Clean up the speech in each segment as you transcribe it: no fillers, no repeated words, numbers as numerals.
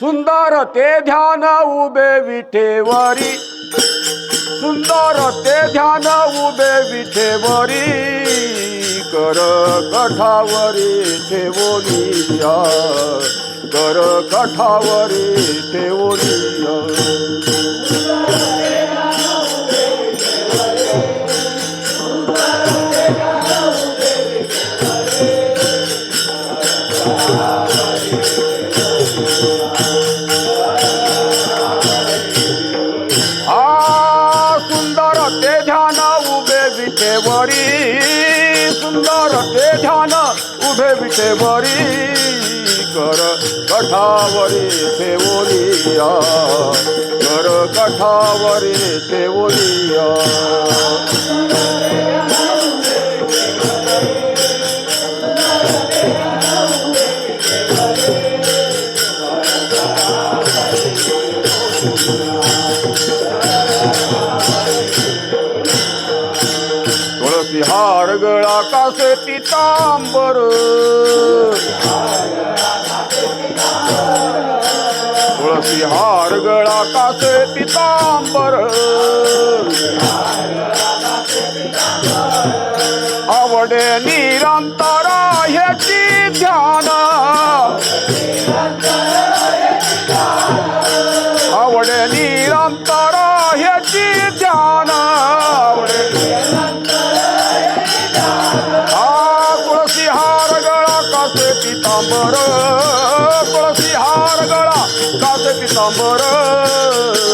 सुंदर ते ध्यान उभे विठेवरी, सुंदर ते ध्यान उभे विठेवरी, कर कठावरी ठेवोनिया, कर कठावरी ठेवोनिया. सुंदर ते ध्यान उभे विठेवरी, सुंदर ते ध्यान उभे विठेवरी, कर कठावरी ठेवोनिया, कर कठावरी ठेवोनिया. तुळसी हार गळा कासे पितांबर, तुळसी हार गळा कासे पितांबर, आवडे निरंतर ह्याची ध्यान, आवडे निरंतर ह्याची ध्यान, आवडे तुळसी हार गळा कासे पितांबर, तुळसी हार गळा कासे पितांबर,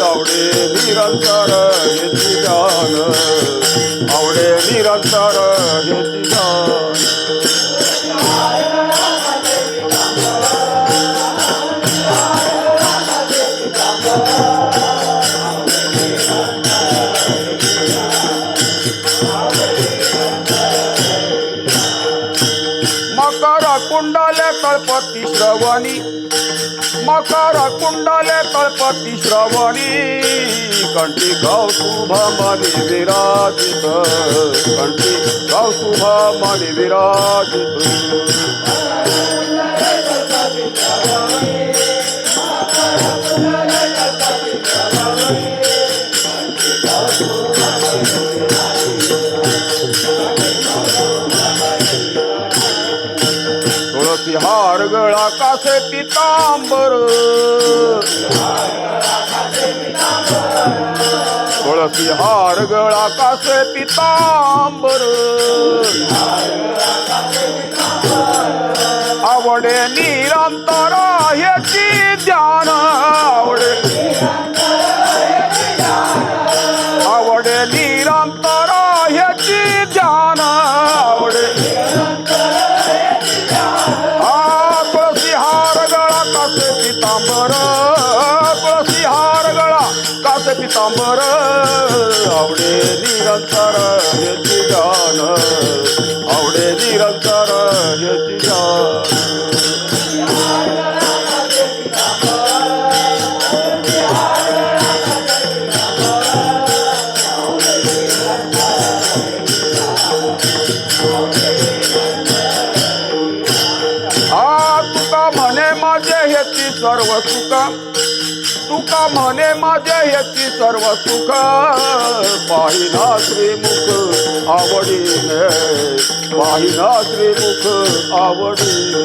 आवडे निरंतर ह्याची ध्यान, आवडे निरंतर ह्याची ध्यान. मकर कुंडले कळपती श्रवणी, मकर कुंडले कळपती श्रवणी, कंठी कौस्तुभमणि विराजित, कंठी कौस्तुभमणि विराजित. तुळसी हार गळा कासे पितांबर, तुळसी हार गळा कासे पितांबर, आवडे निरंतर ह्याची ध्यान, आवडे आवडे निरंतर ह्याची ध्यान, आवडे तुळसी हार गळा कासे पितांबर, तुळसी हार गळा कासे पितांबर, आवडे निरंतर ह्याची ध्यान, आवडे निरंतर ह्याची ध्यान. तुका म्हणे माझे ह्याची सर्व सुख, तुका म्हणे माझे ह्याची सर्व सुख, पाहिना श्रीमुख आवडीने, पाहिना श्रीमुख आवडीने.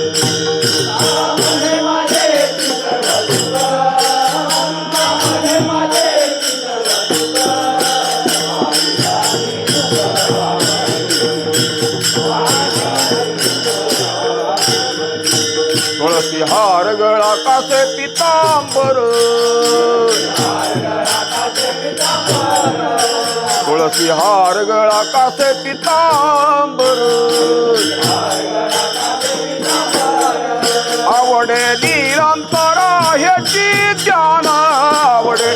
तुळसी हार गळा कासे पितांबर, तुळसी हार गळा कासे पितांबर, आवडे निरंतर ह्याची ध्यान, आवडे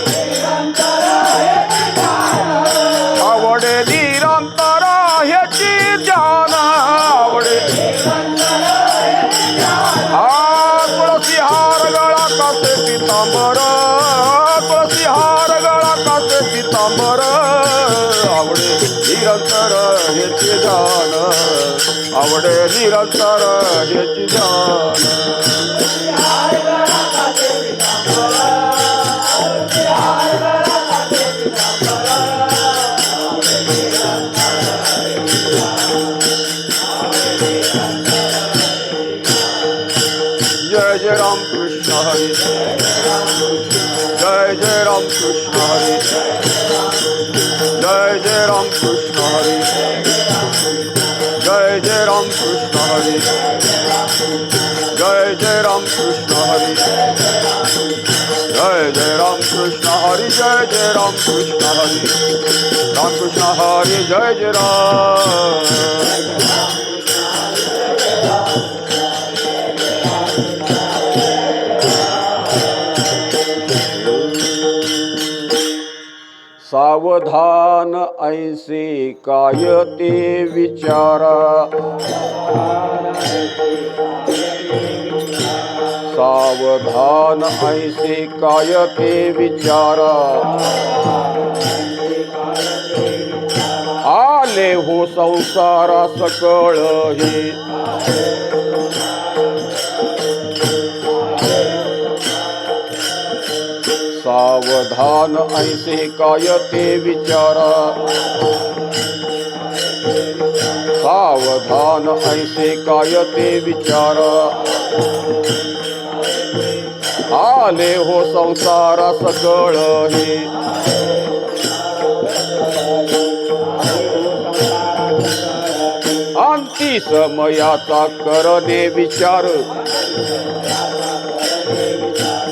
आवडे निरंतर ह्याची ध्यान, आवडे तुळसी हार गळा कासे पितांबर, तुळसी हार गळा कासे पितांबर, आवडे निरंतर ह्याची ध्यान, आवडे निरंतर ह्याची ध्यान. जय जय राम कृष्ण हरी, जय जय राम कृष्ण हरी, जय जय राम कृष्ण हरी, जय जय राम कृष्ण हरी, जय जय राम कृष्ण हरी, जय जय राम कृष्ण हरी, जय जय राम कृष्ण हरी, राम कृष्ण हरी, जय जय राम। सावधान ऐसे काय ते विचारा, सावधान ऐसे काय ते विचारा, आले हो संसारा सकळ हे, सावधान ऐसे काय ते विचारा, सावधान ऐसे काय ते विचारा, आले हो संसारा सकळ हे, अंती समयाचा करणे विचार,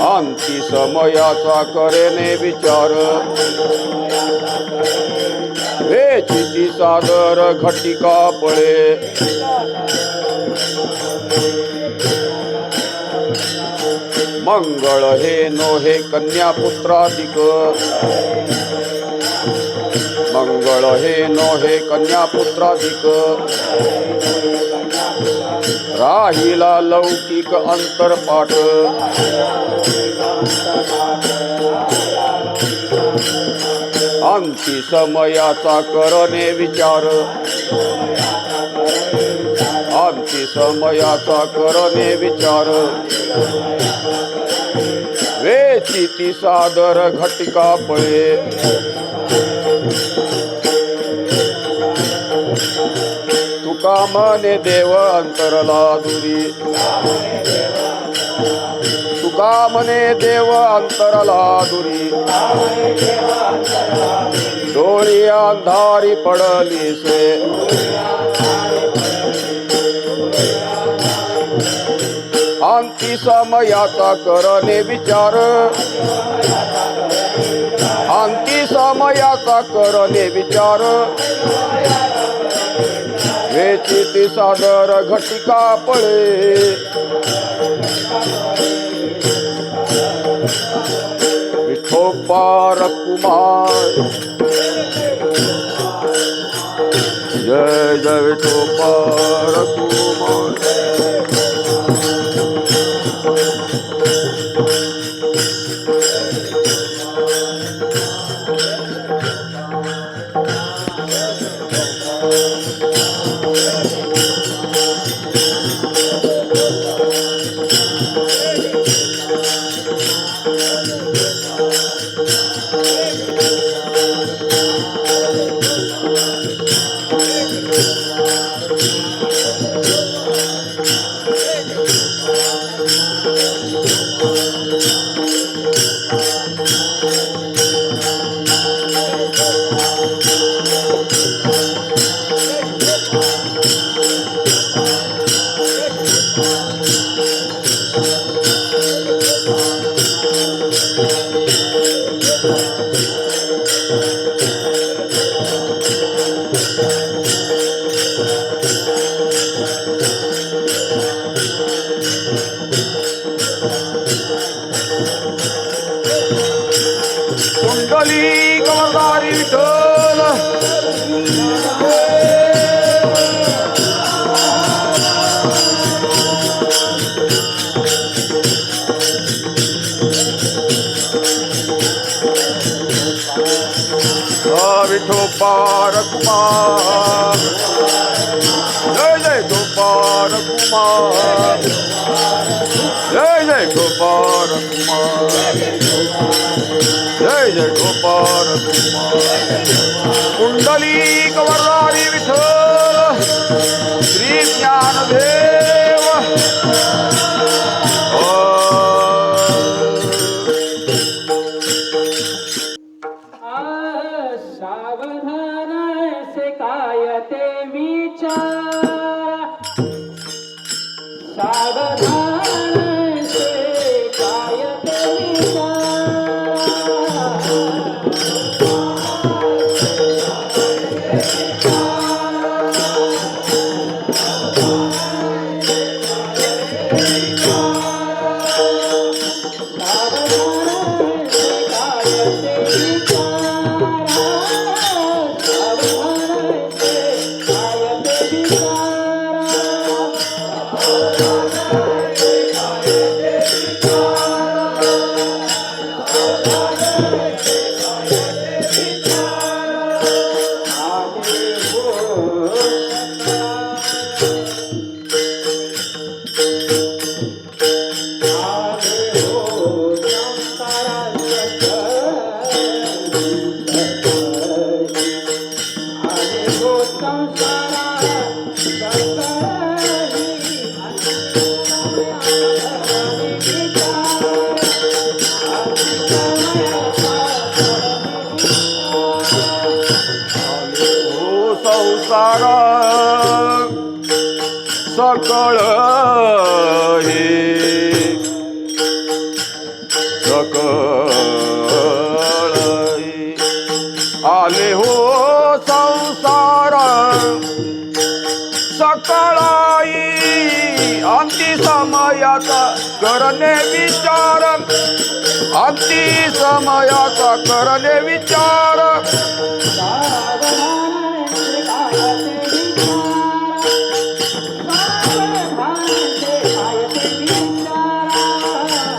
अंती समयाचा करणे विचार, वेचिती सादर घटिका पळे, मंगळ हे नोहे कन्या पुत्राधिक, मंगळ हे नोहे कन्या पुत्राधिक, राहिला लौकिक अंतरपाठ, अंती समयाचा करणे विचार, अंती समयाचा करणे विचार, वेचिती सादर घटिका पळे, तुका म्हणे देव अंतरला दुरी, तुका म्हणे देव अंतरला दुरी, डोळी अंधारी पडली से, अंती समयाचा करणे विचार, अंती समयाचा करणे विचार, वेचिती सादर घटिका पळे, विठोबा कुमार, जय जय विठोबा कुमार। कुंडली गवळदारी विठ्ठल, विठोबा कुमार, जय जय विठोबा कुमार, जय जय गोपाल कुमार जय जय गोपाल कुमार कुंडलिक वरदारी विठ्ठल श्री ज्ञानदेव सावधान से कायते विचार सावधान से कायते संसार सकळ हे सकळ आले हो संसार सकळाई अंती समयाचा करणे विचार अंती समयाचा करणे विचार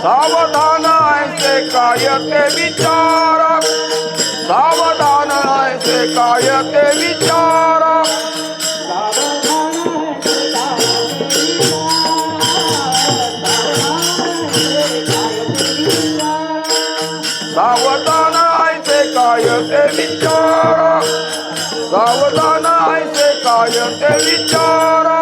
सावधान ऐसे कायते विचार सावधान ऐसे कायते विचार सावधान ऐसे कायते विचार सावधान ऐसे कायते विचार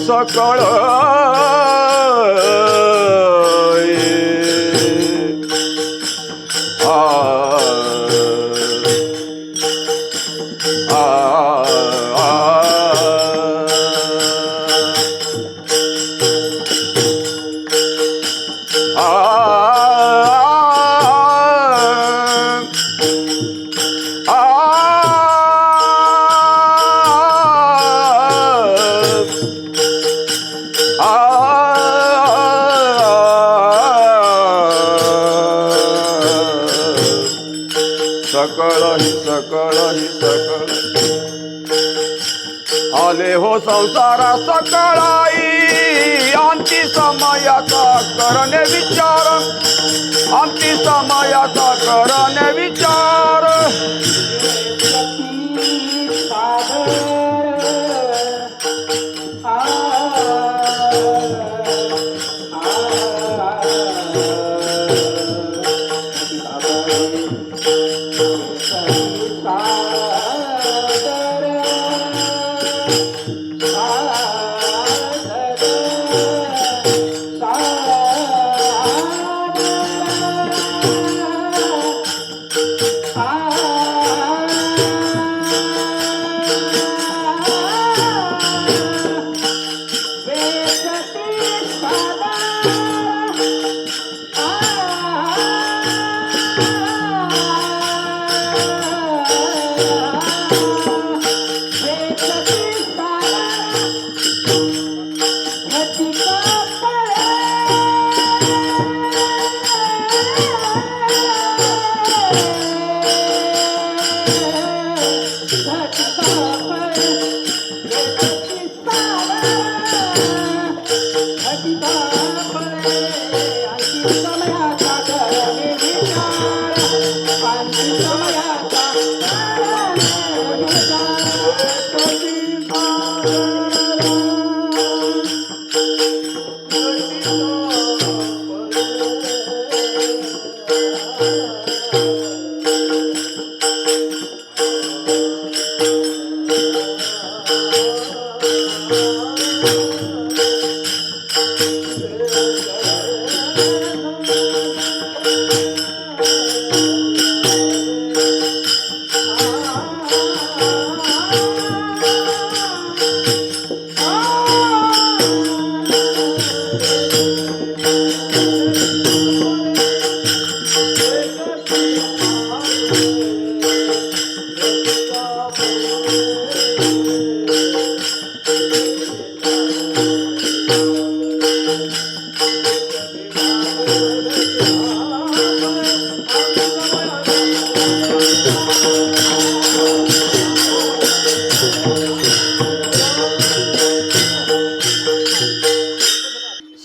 सकळ सकळ आले हो संसारा सकळाई अंती समयाचा करणे विचार अंती समयाचा करणे विचार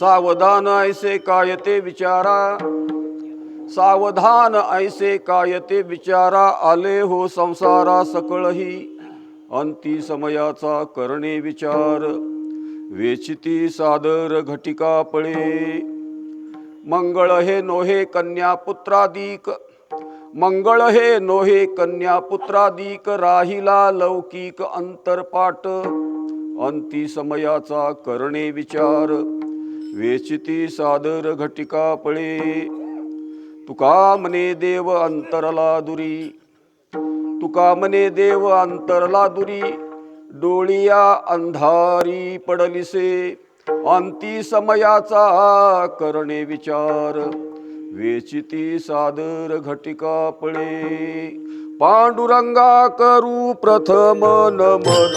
सावधान ऐसे काय ते विचारा, सावधान ऐसे काय ते विचारा, आले हो संसारा सकळही अंती समयाचा करणे विचार, वेचिती सादर घटिका पळे. मंगळ हे नोहे कन्या पुत्रादिक, मंगळ हे नोहे कन्या पुत्रादिक, राहिला लौकिक अंतरपाट, अंती समयाचा करणे विचार, वेचिती सादर घटिका पळे. तुका मने देव अंतरला दुरी, तुका मने देव अंतरला दुरी, डोळिया अंधारी पडलिसे, अंती समयाचा करणे विचार, वेचिती सादर घटिका पळे. पांडुरंगा करू प्रथम नमन,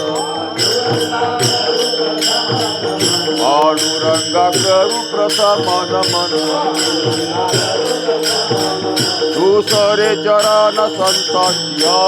पांडुरंगा करू प्रथम नमन, दुसरे चरण संतांच्या,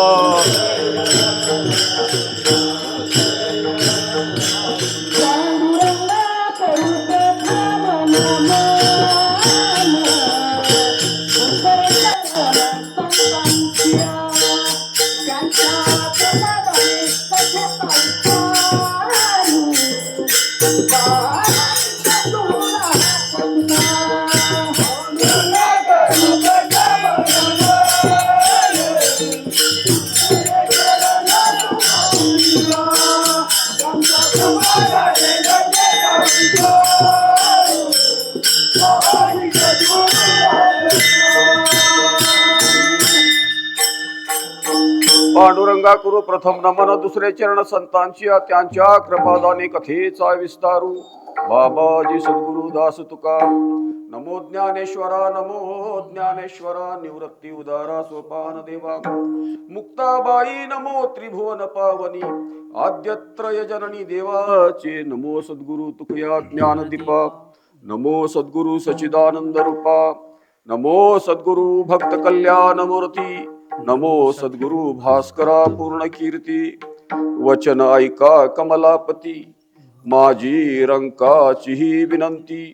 पांडुरंगा करू प्रथम नमन, दुसरे चरण संतांची, त्यांच्या कृपादाने कथेचा विस्तारू. बाबाजी सद्गुरु दास तुका. नमो ज्ञानेश्वरा, नमो ज्ञानेश्वरा, निवृत्ती उदारा सोपान देवा, मुक्ताबाई नमो त्रिभुवन पावनी, आद्यत्रय जननी देवाचे, नमो सद्गुरु तुकया ज्ञानदीपा, नमो सद्गुरु सच्चिदानंद रूपा, नमो सद्गुरु भक्त कल्याण मूर्ती, नमो सद्गुरु भास्करा पूर्ण कीर्ती. वचन ऐका कमलापती, माझी रंकाची ही विनंती,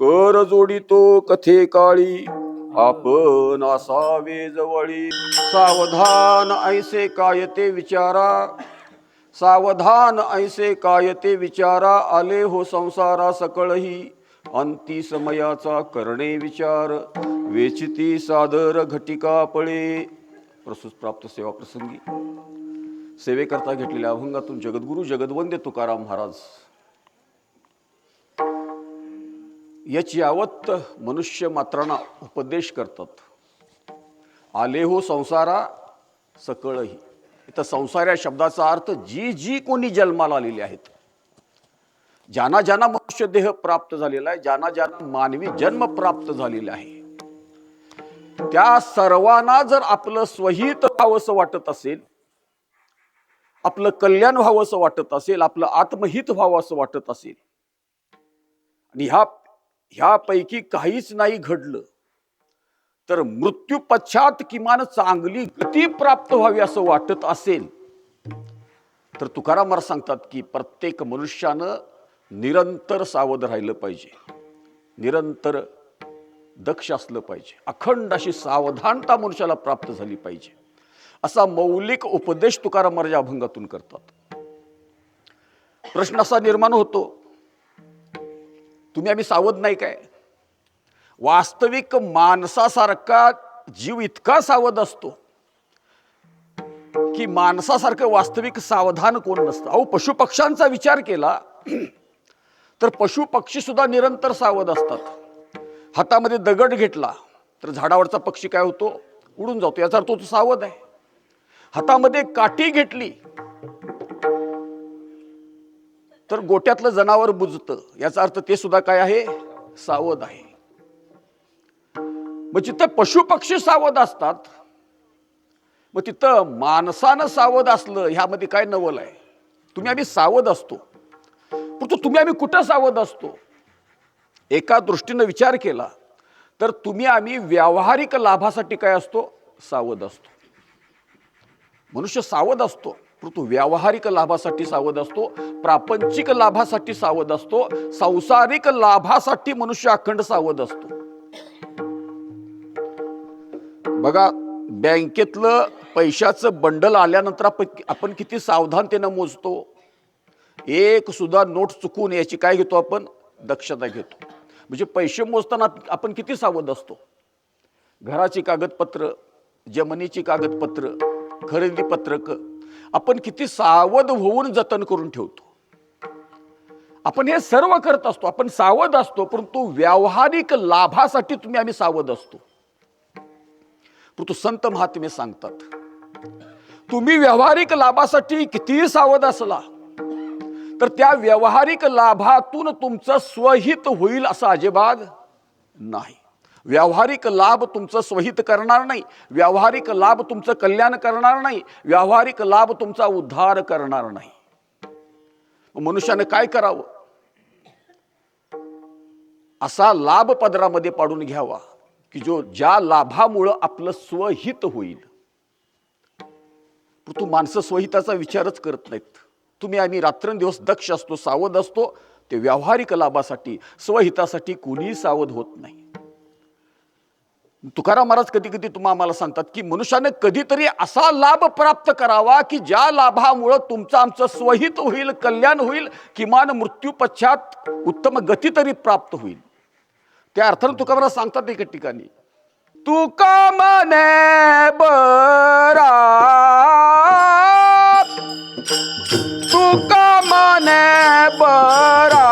कर जोडितो कथे काळी, आपण असावे जवळी. सावधान ऐसे काय ते विचारा, सावधान ऐसे काय ते विचारा, आले हो संसारा सकळही अंती समयाचा करणे विचार, वेचिती सादर घटिका पळे. प्रसूत प्राप्त सेवा प्रसंगी सेवेकरता घेतलेल्या अभंगातून जगद्गुरु जगद्वंद्य तुकाराम महाराज याची यावत मनुष्य मात्रांना उपदेश करतात. आले हो संसारा सकळही. इथं संसार या शब्दाचा अर्थ जी जी कोणी जन्माला आलेली आहेत, ज्यांना ज्यांना मनुष्य देह प्राप्त झालेला आहे, ज्यांना ज्यांना मानवी जन्म प्राप्त झालेला आहे, त्या सर्वांना जर आपलं स्वहित व्हावंसं वाटत असेल, आपलं कल्याण व्हावंसं वाटत असेल, आपलं आत्महित व्हावंसं वाटत असेल, आणि ह्यापैकी काहीच नाही घडलं तर मृत्यू पश्चात किमान चांगली गती प्राप्त व्हावी असं वाटत असेल, तर तुकाराम महाराज सांगतात की प्रत्येक मनुष्यानं निरंतर सावध राहिलं पाहिजे, निरंतर दक्ष असलं पाहिजे, अखंड अशी सावधानता मनुष्याला प्राप्त झाली पाहिजे, असा मौलिक उपदेश तुकाराम महाराज अभंगातून करतात. प्रश्न असा निर्माण होतो, तुम्ही आम्ही सावध नाही काय? वास्तविक माणसासारखा जीव इतका सावध असतो की माणसासारखं वास्तविक सावधान कोण नसतं. अहो, पशुपक्ष्यांचा विचार केला तर पशु पक्षी सुद्धा निरंतर सावध असतात. हातामध्ये दगड घेतला तर झाडावरचा पक्षी काय होतो? उडून जातो. याचा अर्थ तो सावध आहे. हातामध्ये काठी घेतली तर गोट्यातलं जनावर बुजतं. याचा अर्थ ते सुद्धा काय आहे? सावध आहे. मग जिथं पशु पक्षी सावध असतात, मग तिथं माणसानं सावध असलं ह्यामध्ये काय नवल आहे? तुम्ही आम्ही सावध असतो, परंतु तुम्ही आम्ही कुठं सावध असतो? एका दृष्टीनं विचार केला तर तुम्ही आम्ही व्यावहारिक लाभासाठी काय असतो? सावध असतो. मनुष्य सावध असतो, परंतु व्यावहारिक लाभासाठी सावध असतो, प्रापंचिक लाभासाठी सावध असतो, सांसारिक लाभासाठी मनुष्य अखंड सावध असतो. बघा, बँकेतलं पैशाचं बंडल आल्यानंतर आपण किती सावधानतेनं मोजतो. एक सुद्धा नोट चुकून याची काय घेतो? आपण दक्षता घेतो. म्हणजे पैसे मोजताना आपण किती सावध असतो. घराची कागदपत्र, जमिनीची कागदपत्र, खरेदी पत्रक आपण किती सावध होऊन जतन करून ठेवतो. आपण हे सर्व करत असतो, आपण सावध असतो, परंतु व्यावहारिक लाभासाठी तुम्ही आम्ही सावध असतो. परंतु संत महात्मे सांगतात, तुम्ही व्यावहारिक लाभासाठी कितीही सावध असला तर त्या व्यावहारिक लाभातून तुमचं स्वहित होईल असं अजिबात नाही. व्यावहारिक लाभ तुमचं स्वहित करणार नाही, व्यावहारिक लाभ तुमचं कल्याण करणार नाही, व्यावहारिक लाभ तुमचा उद्धार करणार नाही. मनुष्याने काय करावं? असा लाभ पदरामध्ये पाडून घ्यावा की ज्या लाभामुळं आपलं स्वहित होईल. परंतु माणसं स्वहिताचा विचारच करत नाहीत. तुम्ही आम्ही रात्रंदिवस दक्ष असतो, सावध असतो, ते व्यावहारिक लाभासाठी, स्वहितासाठी कुणीही सावध होत नाही. तुकाराम महाराज कधी कधी आम्हाला सांगतात की मनुष्याने कधीतरी असा लाभ प्राप्त करावा की ज्या लाभामुळं तुमचं आमचं स्वहित होईल, कल्याण होईल, किमान मृत्यू पश्चात उत्तम गती तरी प्राप्त होईल. त्या अर्थानं तुकाराम महाराज सांगतात एका ठिकाणी, तुका मने बरा, तुका मने बरा,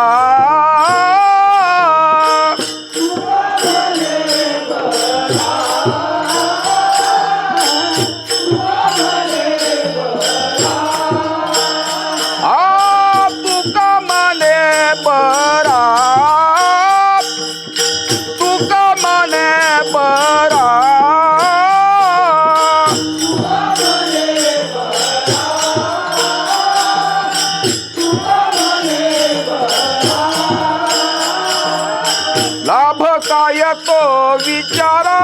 विचारा,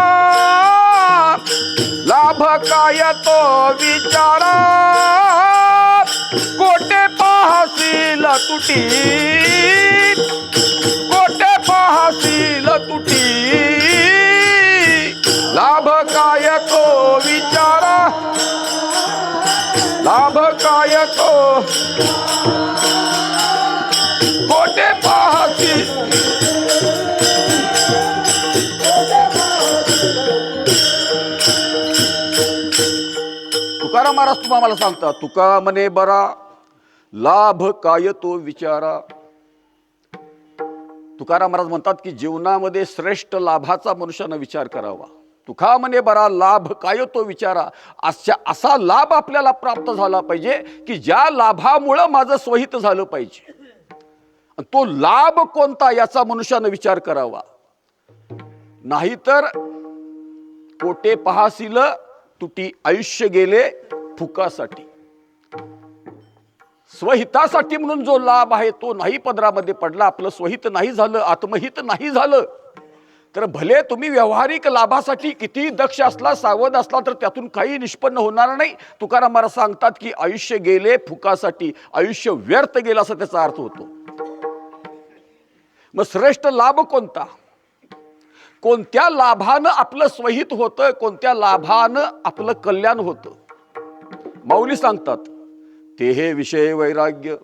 लाभ काय तो विचारा, कोटे पाहसील तुटी, कोटे पाहसील तुटी, लाभ काय तो विचारा, लाभ काय तो कोटे पाहसील. तुकाराम महाराज तुम्हाला सांगतात, तुका मने बरा, लाभ काय तो विचारा. तुकाराम महाराज म्हणतात की जीवनामध्ये श्रेष्ठ लाभाचा मनुष्यानं विचार करावा. तुका मने बरा, लाभ काय तो विचारा. असा लाभ आपल्याला प्राप्त झाला पाहिजे की ज्या लाभामुळं माझं स्वहित झालं पाहिजे. तो लाभ कोणता याचा मनुष्यानं विचार करावा. नाहीतर कोटे पाहसील तुटी, आयुष्य गेले फुकासाठी. स्वहितासाठी म्हणून जो लाभ आहे तो नाही पदरामध्ये पडला, आपलं स्वहित नाही झालं, आत्महित नाही झालं, तर भले तुम्ही व्यावहारिक लाभासाठी किती दक्ष असला, सावध असला, तर त्यातून काही निष्पन्न होणार नाही. तुकाराम महाराज सांगतात की आयुष्य गेले फुकासाठी, आयुष्य व्यर्थ गेलं असं त्याचा अर्थ होतो. मग श्रेष्ठ लाभ कोणता? कोणत्या लाभानं आपलं स्वहित होतं, कोणत्या लाभानं आपलं कल्याण होतं? माऊली सांगतात, ते हे विषय वैराग्य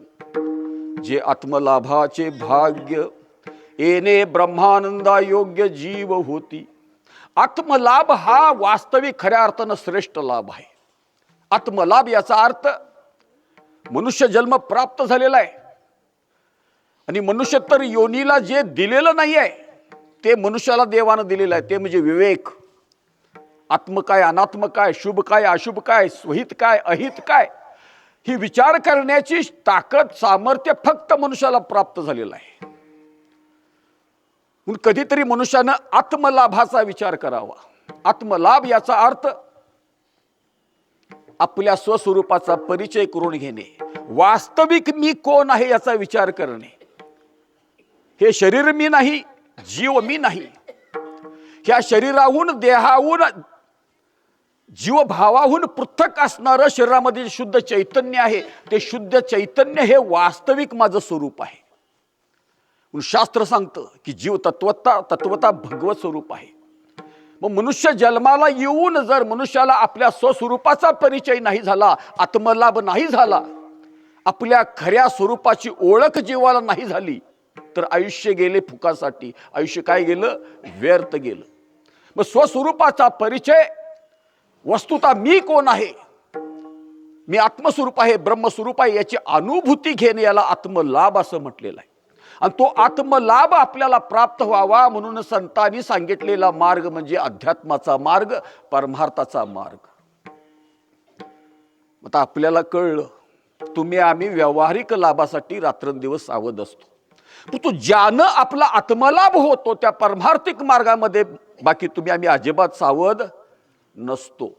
जे आत्मलाभाचे भाग्य, येणे ब्रह्मानंदा योग्य जीव होती. आत्मलाभ हा वास्तविक खऱ्या अर्थानं श्रेष्ठ लाभ आहे. आत्मलाभ याचा अर्थ मनुष्य जन्म प्राप्त झालेला आहे आणि मनुष्य तर योनीला जे दिलेलं नाही आहे ते मनुष्याला देवानं दिलेलं आहे. ते म्हणजे विवेक. आत्म काय, अनात्म काय, शुभ काय, अशुभ काय, स्वहित काय, अहित काय, ही विचार करण्याची ताकद, सामर्थ्य फक्त मनुष्याला प्राप्त झालेलं आहे. म्हणून कधीतरी मनुष्यानं आत्मलाभाचा विचार करावा. आत्मलाभ याचा अर्थ आपल्या स्वस्वरूपाचा परिचय करून घेणे, वास्तविक मी कोण आहे याचा विचार करणे. हे शरीर मी नाही, जीव मी नाही. ह्या शरीराहून, देहाहून, जीवभावाहून पृथक असणारं शरीरामध्ये शुद्ध चैतन्य आहे. ते शुद्ध चैतन्य हे वास्तविक माझं स्वरूप आहे. शास्त्र सांगतं की जीव तत्वता भगवत स्वरूप आहे. मग मनुष्य जन्माला येऊन जर मनुष्याला आपल्या स्वस्वरूपाचा परिचय नाही झाला, आत्मलाभ नाही झाला, आपल्या खऱ्या स्वरूपाची ओळख जीवाला नाही झाली, तर आयुष्य गेले फुकासाठी. आयुष्य काय गेलं? व्यर्थ गेलं. मग स्वस्वरूपाचा परिचय, वस्तुता मी कोण आहे, मी आत्मस्वरूप आहे, ब्रह्मस्वरूप आहे, याची अनुभूती घेणे याला आत्मलाभ असं म्हटलेलं आहे. आणि तो आत्मलाभ आपल्याला प्राप्त व्हावा म्हणून संतांनी सांगितलेला मार्ग म्हणजे अध्यात्माचा मार्ग, परमार्थाचा मार्ग. आता आपल्याला कळलं, तुम्ही आम्ही व्यावहारिक लाभासाठी रात्रंदिवस सावध असतो. तो ज्यानं आपला आत्मलाभ होतो त्या परमार्थिक मार्गामध्ये बाकी तुम्ही आम्ही अजिबात सावध नसतो.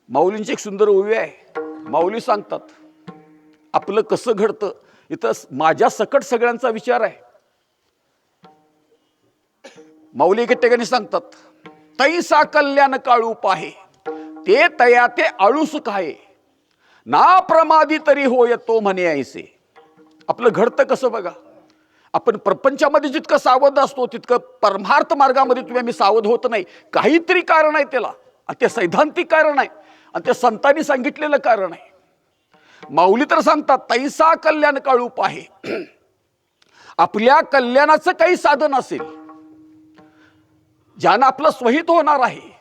माऊलींची एक सुंदर ओवी आहे. माऊली सांगतात, आपलं कसं घडतं, इथं माझ्या सकट सगळ्यांचा विचार आहे. माऊली एके ठिकाणी सांगतात, तैसा कल्याण काळू पाहे, ते तया ते आळूस काय, ना प्रमादी तरी होय तो म्हणे ऐसे. आपलं घडतं कसं बघा. आपण प्रपंचामध्ये जितकं सावध असतो तितकं परमार्थ मार्गामध्ये तुम्ही आम्ही सावध होत नाही. काहीतरी कारण आहे त्याला, आणि ते सैद्धांतिक कारण आहे, आणि ते संतांनी सांगितलेलं कारण आहे. माऊली तर सांगतात, तैसा कल्याण काळू पाहे, आपल्या कल्याणाचं काही साधन असेल ज्यानं आपलं स्वहित होणार आहे,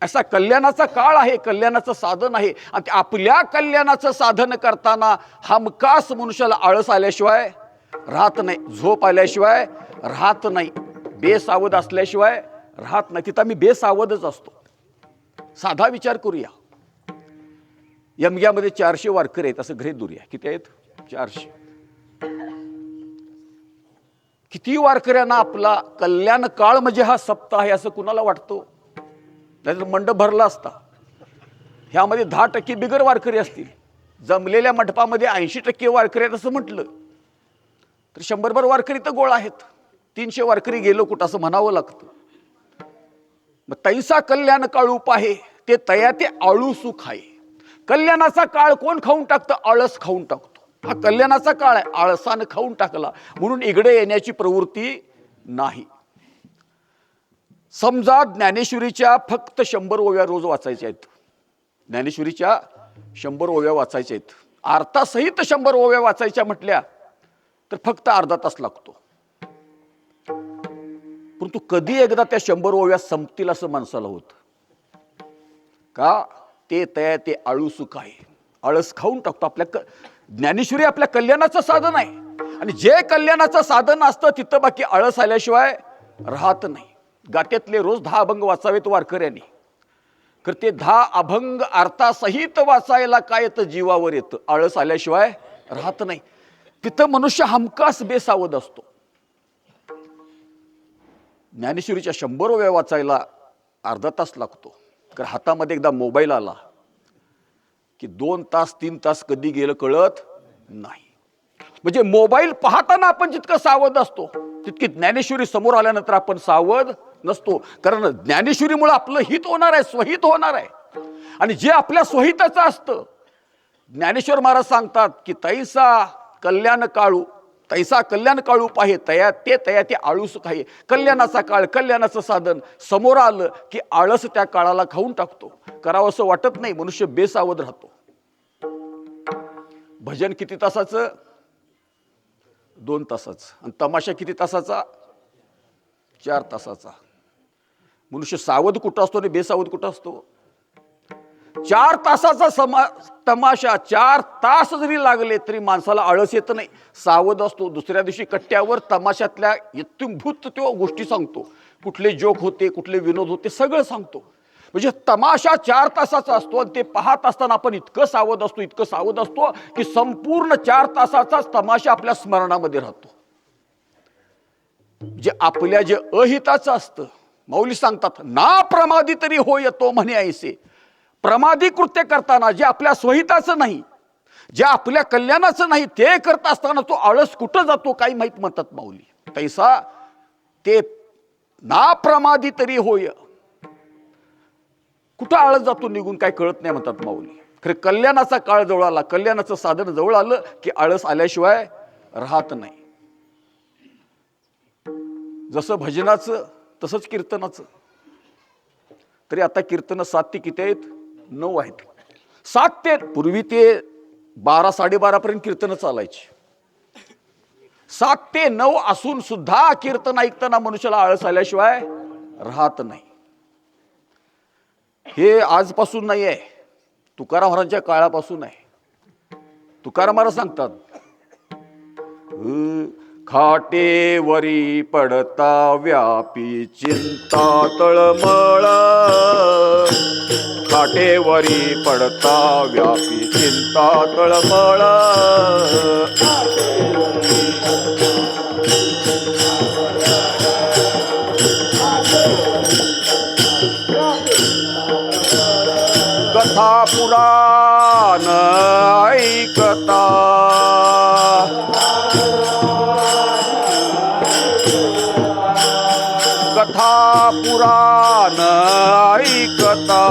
असा कल्याणाचा काळ आहे, कल्याणाचं साधन आहे. आणि आपल्या कल्याणाचं साधन करताना हमखास मनुष्याला आळस आल्याशिवाय राहत नाही, झोप आल्याशिवाय राहत नाही, बेसावध असल्याशिवाय राहत नाही. तिथं आम्ही बेसावधच असतो. साधा विचार करूया. यमग्यामध्ये 400 वारकरी आहेत असं गृहीत धरूया. किती आहेत? 400. किती वारकऱ्यांना आपला कल्याण काळ म्हणजे हा सप्ताह आहे असं कुणाला वाटतो? नाहीतर मंडप भरला असता. ह्यामध्ये 10% बिगर वारकरी असतील. जमलेल्या मंडपामध्ये 80% वारकरी आहेत असं म्हटलं तर 100 वारकरी तर गोळ आहेत. 300 वारकरी गेलो कुठं असं म्हणावं लागतं. मग तैसा कल्याण काळू पाहे, ते तया ते आळू सुख आहे. कल्याणाचा काळ कोण खाऊन टाकतं? आळस खाऊन टाकतो. हा कल्याणाचा काळ आहे, आळसानं खाऊन टाकला म्हणून इकडे येण्याची प्रवृत्ती नाही. समजा ज्ञानेश्वरीच्या फक्त 100 ओव्या रोज वाचायच्या आहेत. ज्ञानेश्वरीच्या 100 ओव्या वाचायच्या आहेत. अर्थासहित 100 ओव्या वाचायच्या म्हटल्या तर फक्त अर्धा तास लागतो. परंतु कधी एकदा त्या 100 ओव्या संपतील असं माणसाला होत का? ते तया ते आळू सुख आहे. आळस खाऊन टाकतो. आपल्या ज्ञानेश्वरी आपल्या कल्याणाचं साधन आहे, आणि जे कल्याणाचं साधन असतं तिथं बाकी आळस आल्याशिवाय राहत नाही. गात्यातले रोज 10 अभंग वाचावेत वारकऱ्यांनी, तर ते 10 अभंग अर्थासहित वाचायला काय येतं? जीवावर येतं. आळस आल्याशिवाय राहत नाही. तिथं मनुष्य हमखास बेसावध असतो. ज्ञानेश्वरीच्या 100 ओव्या वाचायला अर्धा तास लागतो, तर हातामध्ये एकदा मोबाईल आला की 2 तास 3 तास कधी गेलं कळत नाही. म्हणजे मोबाईल पाहताना आपण जितकं सावध असतो तितकी ज्ञानेश्वरी समोर आल्यानंतर आपण सावध नसतो. कारण ज्ञानेश्वरीमुळे आपलं हित होणार आहे, स्वहित होणार आहे. आणि जे आपल्या स्वहिताचं असतं, ज्ञानेश्वर महाराज सांगतात की तैसा कल्याण काळू, तैसा कल्याण काळू पाहे तया ते आळूस खाये. कल्याणाचा काळ, कल्याणाचं साधन समोर आलं की आळस त्या काळाला खाऊन टाकतो. करावं असं वाटत नाही, मनुष्य बेसावध राहतो. भजन किती तासाचं? 2 तासाचं. आणि तमाशा किती तासाचा? 4 तासाचा. मनुष्य सावध कुठं असतो आणि बेसावध कुठं असतो? 4 तासाचा तमाशा 4 तास जरी लागले तरी माणसाला आळस येत नाही, सावध असतो. दुसऱ्या दिवशी कट्ट्यावर तमाशातल्या इत्युंभूत तो गोष्टी सांगतो. कुठले जोक होते, कुठले विनोद होते, सगळं सांगतो. म्हणजे तमाशा 4 तासाचा असतो आणि ते पाहत असताना आपण इतकं सावध असतो की संपूर्ण 4 तासाचाच तमाशा आपल्या स्मरणामध्ये राहतो. जे आपल्या जे अहिताचं असतं, माऊली सांगतात ना प्रमादी तरी होय तो म्हणे ऐसे. प्रमादी कृत्य करताना जे आपल्या स्वहिताचं नाही, जे आपल्या कल्याणाचं नाही, ते करत असताना तो आळस कुठं जातो काही माहित म्हणतात माऊली. तैसा ते ना प्रमादी तरी होय, कुठं आळस जातो निघून काय कळत नाही म्हणतात माऊली. खरं कल्याणाचा काळ जवळ आला, कल्याणाचं साधन जवळ आलं की आळस आल्याशिवाय राहत नाही. जसं भजनाचं तसंच कीर्तनाचं. तरी आता कीर्तन 7 ते किती आहेत? 9 आहेत. 7 ते पूर्वी ते 12 साडेबारा पर्यंत कीर्तन चालायची. 7 ते 9 असून सुद्धा कीर्तन ऐकताना मनुष्याला आळस आल्याशिवाय राहत नाही. हे आजपासून नाही आहे, तुकाराम महाराजांच्या काळापासून आहे. तुकाराम महाराज सांगतात खाटेवरी पडता व्यापी चिंता तळमळ. खाटेवरी पडता व्यापी चिंता तळमळ. कथा पुराण ऐकता कथा पुराण ऐकता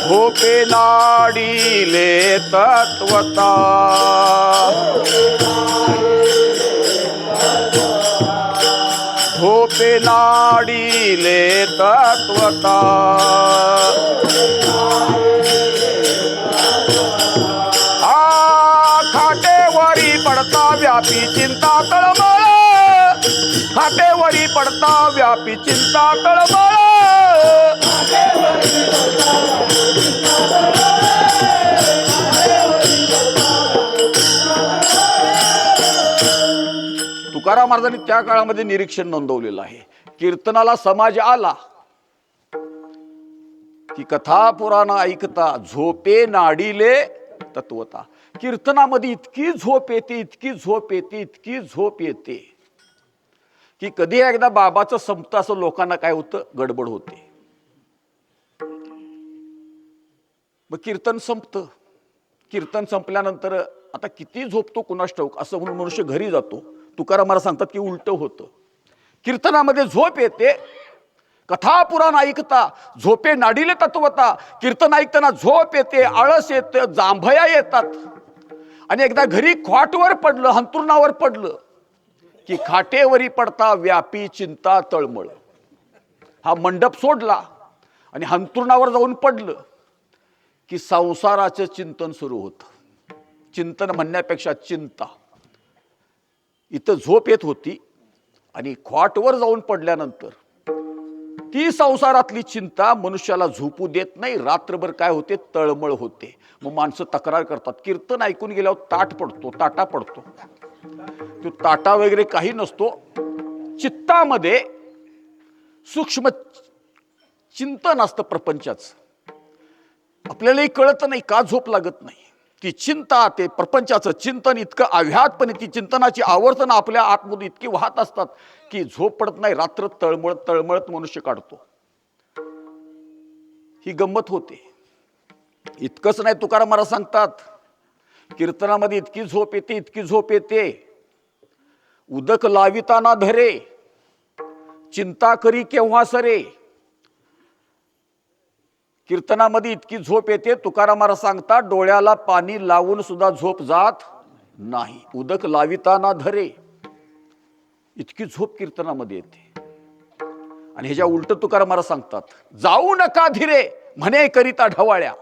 झोपे नाडीले तत्वता. झोपे नाडीले तत्वता. खाटेवरी पडता व्यापी चिंता तळमळ. खाटेवरी पडता व्यापी चिंता तळमळ. तुकाराम महाराजांनी त्या काळामध्ये निरीक्षण नोंदवलेलं आहे. कीर्तनाला समाज आला की कथा पुराण ऐकता झोपे नाडीले तत्वता. कीर्तनामध्ये इतकी झोप येते, इतकी झोप येते, इतकी झोप येते की कधी एकदा बाबाचं संपतं असं लोकांना काय होतं, गडबड होते. मग कीर्तन संपतं. कीर्तन संपल्यानंतर आता किती झोपतो कुणास ठाऊक असं म्हणून मनुष्य घरी जातो. तुकाराम महाराज सांगतात की उलट होतं. कीर्तनामध्ये झोप येते, कथा पुराण ऐकता झोपे नाडीले तत्वता. कीर्तन ऐकताना झोप येते, आळस येतं, जांभया येतात. आणि एकदा घरी खाटवर पडलं, हंतरुणावर पडलं की खाटेवरी पडता व्यापी चिंता तळमळ. हा मंडप सोडला आणि हंतरुणावर जाऊन पडलं की संसाराचं चिंतन सुरू होतं. चिंतन म्हणण्यापेक्षा चिंता. इथं झोप येत होती आणि खाटवर जाऊन पडल्यानंतर ती संसारातली चिंता मनुष्याला झोपू देत नाही. रात्रभर काय होते, तळमळ होते. मग माणसं तक्रार करतात, कीर्तन ऐकून गेल्यावर ताटा पडतो. तो ताटा वगैरे काही नसतो. चित्तामध्ये सूक्ष्म चिंतन असतं प्रपंचाचं. आपल्यालाही कळत नाही का झोप लागत नाही. ती चिंता, ते प्रपंचाचं चिंतन इतकं अव्याहतपणे, ती चिंतनाची आवर्तन आपल्या आतमध्ये इतकी वाहत असतात की झोप पडत नाही. रात्र तळमळत मनुष्य काढतो. ही गंमत होते. इतकंच नाही, तुकाराम महाराज सांगतात कीर्तनामध्ये इतकी झोप येते, इतकी झोप येते, उदक लाविताना धरे चिंता करी केव्हा सरे. कीर्तनामध्ये इतकी झोप येते, तुकाराम महाराज सांगतात डोळ्याला पाणी लावून सुद्धा झोप जात नाही. उदक लाविताना धरे, इतकी झोप कीर्तनामध्ये येते. आणि ह्याच्या उलट तुकाराम महाराज सांगतात जाऊ नका धीरे म्हणे करिता ढवाळ्या.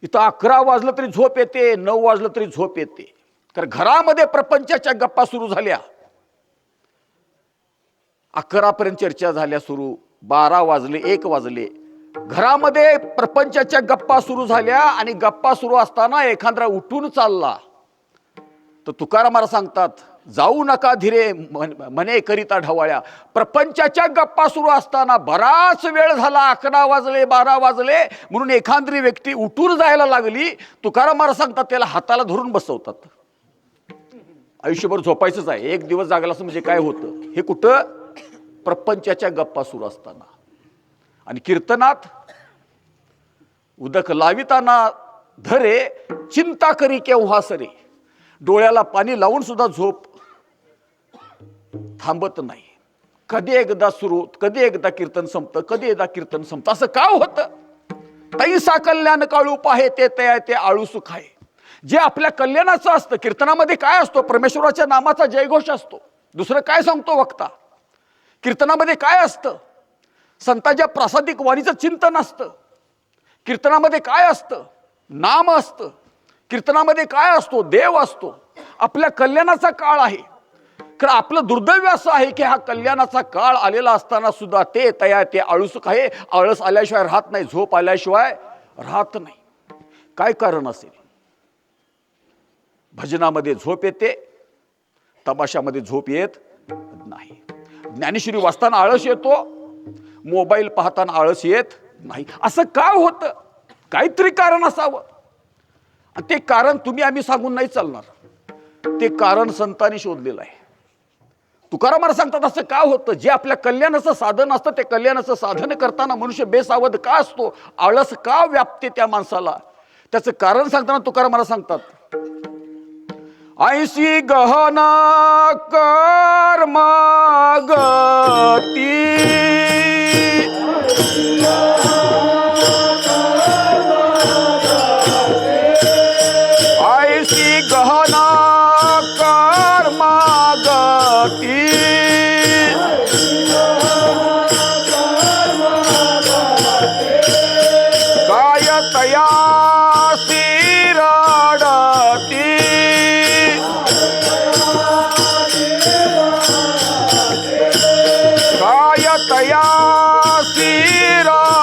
इथं 11 वाजलं तरी झोप येते, 9 वाजलं तरी झोप येते. कारण घरामध्ये प्रपंचाच्या गप्पा सुरू झाल्या, 11 पर्यंत चर्चा झाल्या सुरू, 12 वाजले, 1 वाजले, घरामध्ये प्रपंचाच्या गप्पा सुरू झाल्या. आणि गप्पा सुरू असताना एखादा उठून चालला तर तुकाराम महाराज सांगतात जाऊ नका धीरे म्हणे करिता ढवाळ्या. प्रपंचाच्या गप्पा सुरू असताना बराच वेळ झाला, 11 वाजले, 12 वाजले, म्हणून एखादी व्यक्ती उठून जायला लागली, तुकाराम महाराज सांगतात त्याला हाताला धरून बसवतात. आयुष्यभर झोपायचंच आहे, एक दिवस जागला असं म्हणजे काय होतं. हे कुठं? प्रपंचाच्या गप्पा सुरू असताना. आणि कीर्तनात उदक लाविताना धरे चिंता करी केव्हा सरे. डोळ्याला पाणी लावून सुद्धा झोप थांबत नाही. कधी एकदा सुरू, कधी एकदा कीर्तन संपतं, कधी एकदा कीर्तन संपतं. असं का होतं? तैसा कल्याण काळूप आहे ते तया ते आळू सुख आहे. जे आपल्या कल्याणाचं असतं, कीर्तनामध्ये काय असतो? परमेश्वराच्या नामाचा जयघोष असतो. दुसरं काय सांगतो वक्ता? कीर्तनामध्ये काय असतं? संतांच्या प्रासादिक वाणीचं चिंतन असतं. कीर्तनामध्ये काय असतं? नाम असतं. कीर्तनामध्ये काय असतो? देव असतो. आपल्या कल्याणाचा काळ आहे. कारण आपलं दुर्दैव असं आहे की हा कल्याणाचा काळ आलेला असताना सुद्धा ते तया ते आळूसुक आहे. आळस आल्याशिवाय राहत नाही, झोप आल्याशिवाय राहत नाही. काय कारण असेल? भजनामध्ये झोप येते, तमाशामध्ये झोप येत नाही. ज्ञानेश्वरी वाचताना आळस येतो, मोबाईल पाहताना आळस येत नाही. असं का होतं? काहीतरी कारण असावं. आणि ते कारण तुम्ही आम्ही सांगून नाही चालणार. ते कारण संतांनी शोधलेलं आहे. तुकाराम महाराज सांगतात असं का होतं? जे आपल्या कल्याणाचं साधन असतं ते कल्याणाचं साधन करताना मनुष्य बेसावध का असतो? आळस का व्यापते त्या माणसाला? त्याचं कारण सांगताना तुकाराम महाराज सांगतात ऐसी गहन कर्म गती ऐसी गहन कर्म गती काय तया तया सिराडती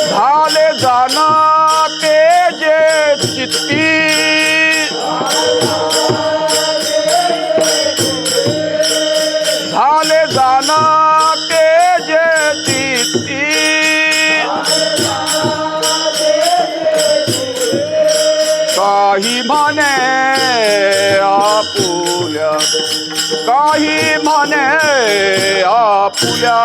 झाले जाना तेजे चित्ती झाले जाना तेजे चित्ती काही म्हणे आपुल्या काही म्हणे आपुल्या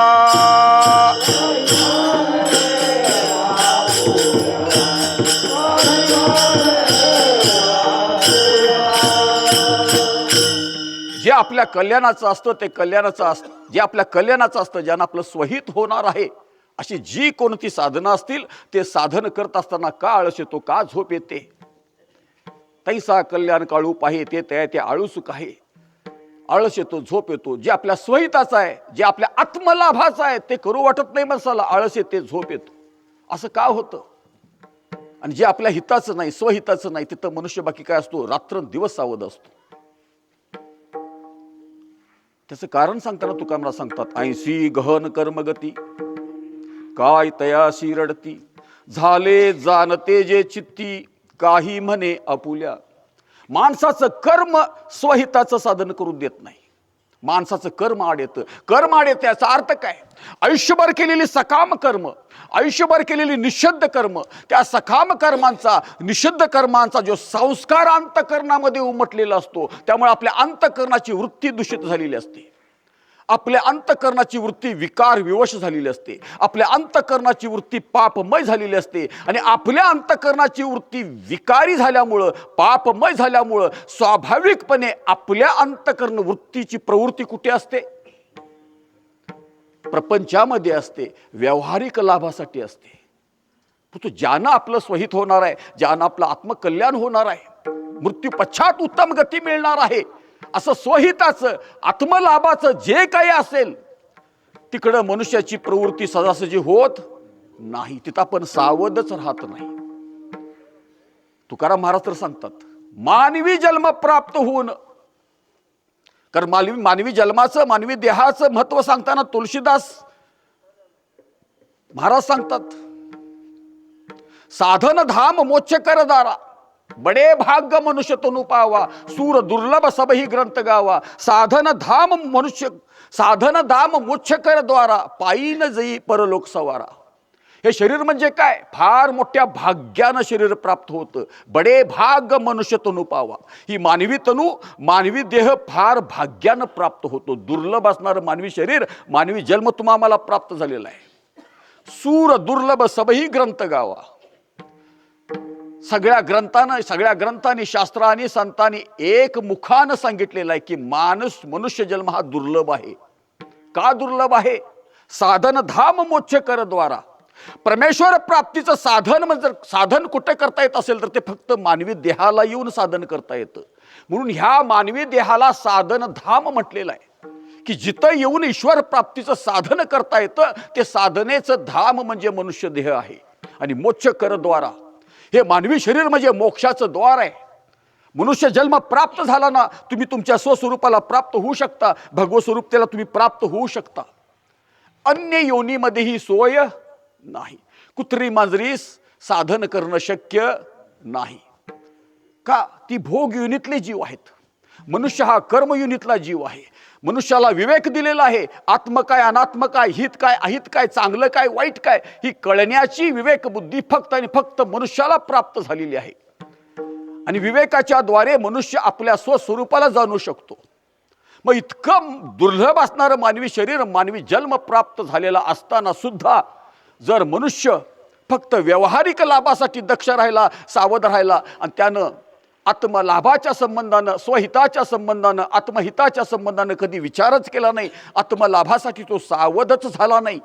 जे आपल्या कल्याणाचं असतं ते कल्याणाचं असतं. जे आपल्या कल्याणाचं असतं, ज्यांना आपलं स्वहित होणार आहे अशी जी कोणती साधनं असतील ते साधन करत असताना का आळस येतो? का झोप येते? तैसा कल्याण काळूप आहे ते तया ते आळूसुक आहे. आळस येतो, झोप येतो. जे आपल्या स्वहिताचं आहे, जे आपल्या आत्मलाभाचं आहे ते करू वाटत नाही माणसाला. आळस येते, झोप येतो. असं का होतं? आणि जे आपल्या हिताचं नाही, स्वहिताचं नाही, तिथं मनुष्य बाकी काय असतो? रात्रंदिवस सावध असतो. त्याचं कारण सांगताना तुकाराम सांगतात ऐसी गहन कर्मगती काय तयासी रडती झाले जाणते जे चित्ती काही म्हणे आपुल्या. माणसाचं कर्म स्वहिताचं साधन करून देत नाही. माणसाचं कर्म आड येतं. कर्म आड येतं याचा अर्थ काय? आयुष्यभर केलेली सकाम कर्म, आयुष्यभर केलेली निषिद्ध कर्म, त्या सकाम कर्मांचा, निषिद्ध कर्मांचा जो संस्कार अंतःकरणामध्ये उमटलेला असतो, त्यामुळे आपल्या अंतःकरणाची वृत्ती दूषित झालेली असते. आपल्या अंतःकरणाची वृत्ती विकार विवश झालेली असते, आपल्या अंतःकरणाची वृत्ती पापमय झालेली असते. आणि आपल्या अंतःकरणाची वृत्ती विकारी झाल्यामुळं, पापमय झाल्यामुळं स्वाभाविकपणे आपल्या अंतःकरण वृत्तीची प्रवृत्ती कुठे असते? प्रपंचामध्ये असते, व्यावहारिक लाभासाठी असते. तो ज्यानं आपलं स्वहित होणार आहे, ज्यानं आपलं आत्मकल्याण होणार आहे, मृत्यू पश्चात उत्तम गती मिळणार आहे, असं स्वहिताचं आत्मलाभाचं जे काही असेल तिकडं मनुष्याची प्रवृत्ती सहजासहजी होत नाही. तिथं आपण सावधच राहत नाही. तुकाराम महाराज तर सांगतात, मानवी जन्म प्राप्त होऊन, कारण मानवी जन्माचं, मानवी देहाचं महत्व सांगताना तुलसीदास महाराज सांगतात, साधन धाम मोक्ष कर दारा, बडे भाग्य मनुष्य तनु पावा, सूर दुर्लभ सब ही ग्रंथ गावा. साधन धाम मोक्ष कर द्वारा, पायीन जई परलोक सवारा. हे शरीर म्हणजे काय? फार मोठ्या भाग्यानं शरीर प्राप्त होतं. बडे भाग्य मनुष्य तनु पावा. ही मानवी तनु, मानवी देह फार भाग्यानं प्राप्त होतो. दुर्लभ असणारं मानवी शरीर, मानवी जन्म तुम्हाला प्राप्त झालेला आहे. सूर दुर्लभ सबही ग्रंथ गावा. सगळ्या ग्रंथांनी, शास्त्रांनी, संतांनी एक मुखानं सांगितलेलं आहे की मनुष्य जन्म हा दुर्लभ आहे. का दुर्लभ आहे? साधन धाम मोक्ष कर द्वारा. परमेश्वर प्राप्तीचं साधन म्हणजे साधन कुठे करता येत असेल तर ते फक्त मानवी देहाला येऊन साधन करता येतं. म्हणून ह्या मानवी देहाला साधन धाम म्हटलेलं आहे की जिथं येऊन ईश्वर प्राप्तीचं साधन करता येतं, ते साधनेचं धाम म्हणजे मनुष्य देह आहे. आणि मोक्ष कर द्वारा, हे मानवी शरीर म्हणजे मोक्षाचं द्वार आहे. मनुष्य जन्म प्राप्त झाला ना, तुम्ही तुमच्या स्वस्वरूपाला प्राप्त होऊ शकता, भगवत स्वरूपतेला तुम्ही प्राप्त होऊ शकता. अन्य योनीमध्ये ही सोय नाही. कुत्री मांजरीस साधन करणं शक्य नाही. का? ती भोग युनितले जीव आहेत. मनुष्य हा कर्म युनितला जीव आहे. मनुष्याला विवेक दिलेला आहे. आत्म काय, अनात्म काय, हित काय, अहित काय, चांगलं काय, वाईट काय, ही कळण्याची विवेक बुद्धी फक्त आणि फक्त मनुष्याला प्राप्त झालेली आहे. आणि विवेकाच्या द्वारे मनुष्य आपल्या स्वस्वरूपाला जाणू शकतो. मग इतकं दुर्लभ असणारं मानवी शरीर, मानवी जन्म प्राप्त झालेला असताना सुद्धा जर मनुष्य फक्त व्यावहारिक लाभासाठी दक्ष राहिला, सावध राहिला, आणि त्यानं आत्मलाभाच्या संबंधानं, स्वहिताच्या संबंधानं, आत्महिताच्या संबंधानं कधी विचारच केला नाही, आत्मलाभासाठी तो सावधच झाला नाही,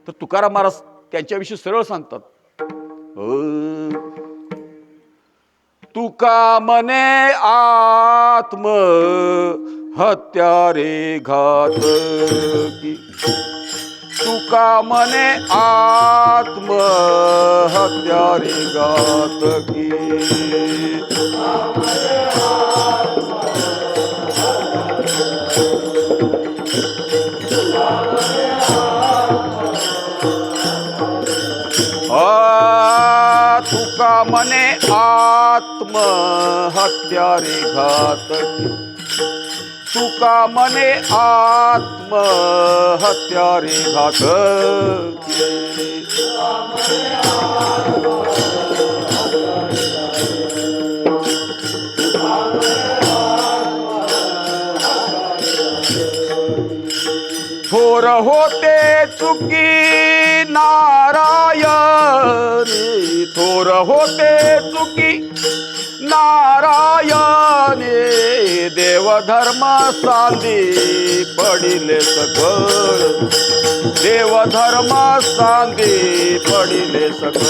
तर तुकाराम महाराज त्यांच्याविषयी सरळ सांगतात, तुका मने आत्म हत्यारे घात की. तुका मने आत्म हत्यारे घात की. तुका मने आत्म हत्यारे घात की. तुका मने आत्म हत्यारे घात की. थोर होते चुकी नारायणी, थोर होते चुकी नारायणे, देवधर्म सांदी पडिले सकळ, देवधर्म सांदी पडिले सकळ.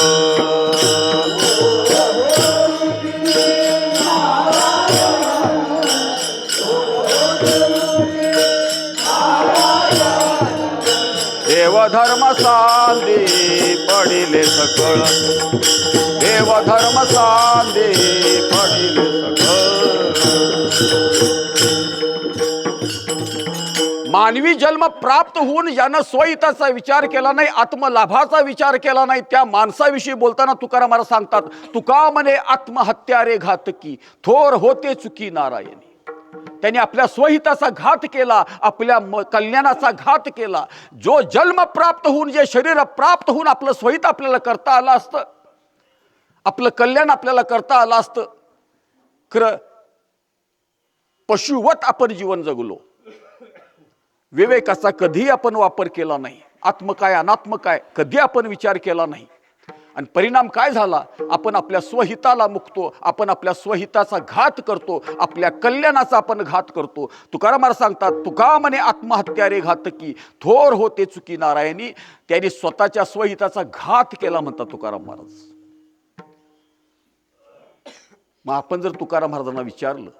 देवधर्म सांदी पडिले सकळ, देवधर्म सांदी पडिले सकळ. मानवी जन्म प्राप्त होऊन ज्यानं स्वहिताचा विचार केला नाही, आत्मलाभाचा विचार केला नाही, त्या माणसाविषयी बोलताना तुकाराम महाराज सांगतात, तुका म्हणे आत्महत्यारे घातकी, थोर होते चुकी नारायणी. त्यांनी आपल्या स्वहिताचा घात केला, आपल्या कल्याणाचा घात केला. जो जन्म प्राप्त होऊन, जे शरीर प्राप्त होऊन आपलं स्वहित आपल्याला करता आलं असतं, आपलं कल्याण आपल्याला करता आलं असतं, खरं पशुवत आपण जीवन जगलो. विवेकाचा कधी आपण वापर केला नाही. आत्म काय अनात्म काय कधी आपण विचार केला नाही. आणि परिणाम काय झाला? आपण आपल्या स्वहिताला मुकतो, आपण आपल्या स्वहिताचा घात करतो, आपल्या कल्याणाचा आपण घात करतो. तुकाराम महाराज सांगतात, तुका म्हणे आत्महत्या रे घातकी, थोर होते चुकी नारायणी. त्यांनी स्वतःच्या स्वहिताचा घात केला म्हणतात तुकाराम महाराज. मग आपण जर तुकाराम महाराजांना विचारलं,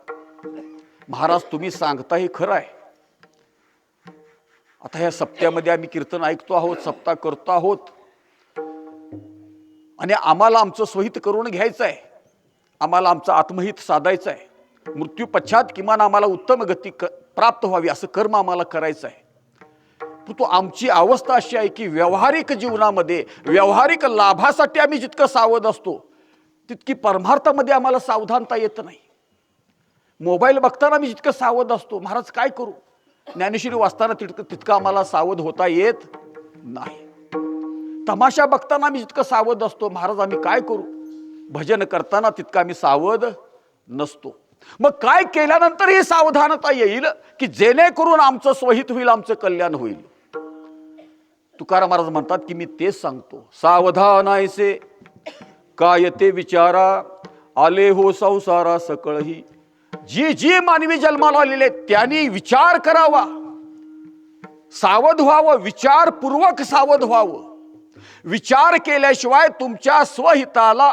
महाराज तुम्ही सांगता हे खरं आहे, आता ह्या सप्त्यामध्ये आम्ही कीर्तन ऐकतो आहोत, सप्ताह करतो आहोत, आणि आम्हाला आमचं स्वहित करून घ्यायचं आहे, आम्हाला आमचं आत्महित साधायचं आहे, मृत्यू पश्चात किमान आम्हाला उत्तम गती प्राप्त व्हावी असं कर्म आम्हाला करायचं आहे. परंतु आमची अवस्था अशी आहे की व्यावहारिक जीवनामध्ये व्यावहारिक लाभासाठी आम्ही जितकं सावध असतो तितकी परमार्थामध्ये आम्हाला सावधानता येत नाही. मोबाईल बघताना आम्ही जितकं सावध असतो, महाराज काय करू? ज्ञानेश्वरी वाचताना तितकं आम्हाला सावध होता येत नाही. तमाशा बघताना आम्ही जितकं सावध असतो, महाराज आम्ही काय करू? भजन करताना तितकं आम्ही सावध नसतो. मग काय केल्यानंतर ही सावधानता येईल की जेणेकरून आमचं स्वहित होईल, आमचं कल्याण होईल? तुकाराम महाराज म्हणतात की मी तेच सांगतो, सावधान ऐसे काय ते विचारा, आले हो संसारा सकळही. जी जी मानवी जन्माला आलेले त्यांनी विचार करावा, सावध व्हावं, विचारपूर्वक सावध व्हावं. विचार केल्याशिवाय तुमच्या स्वहिताला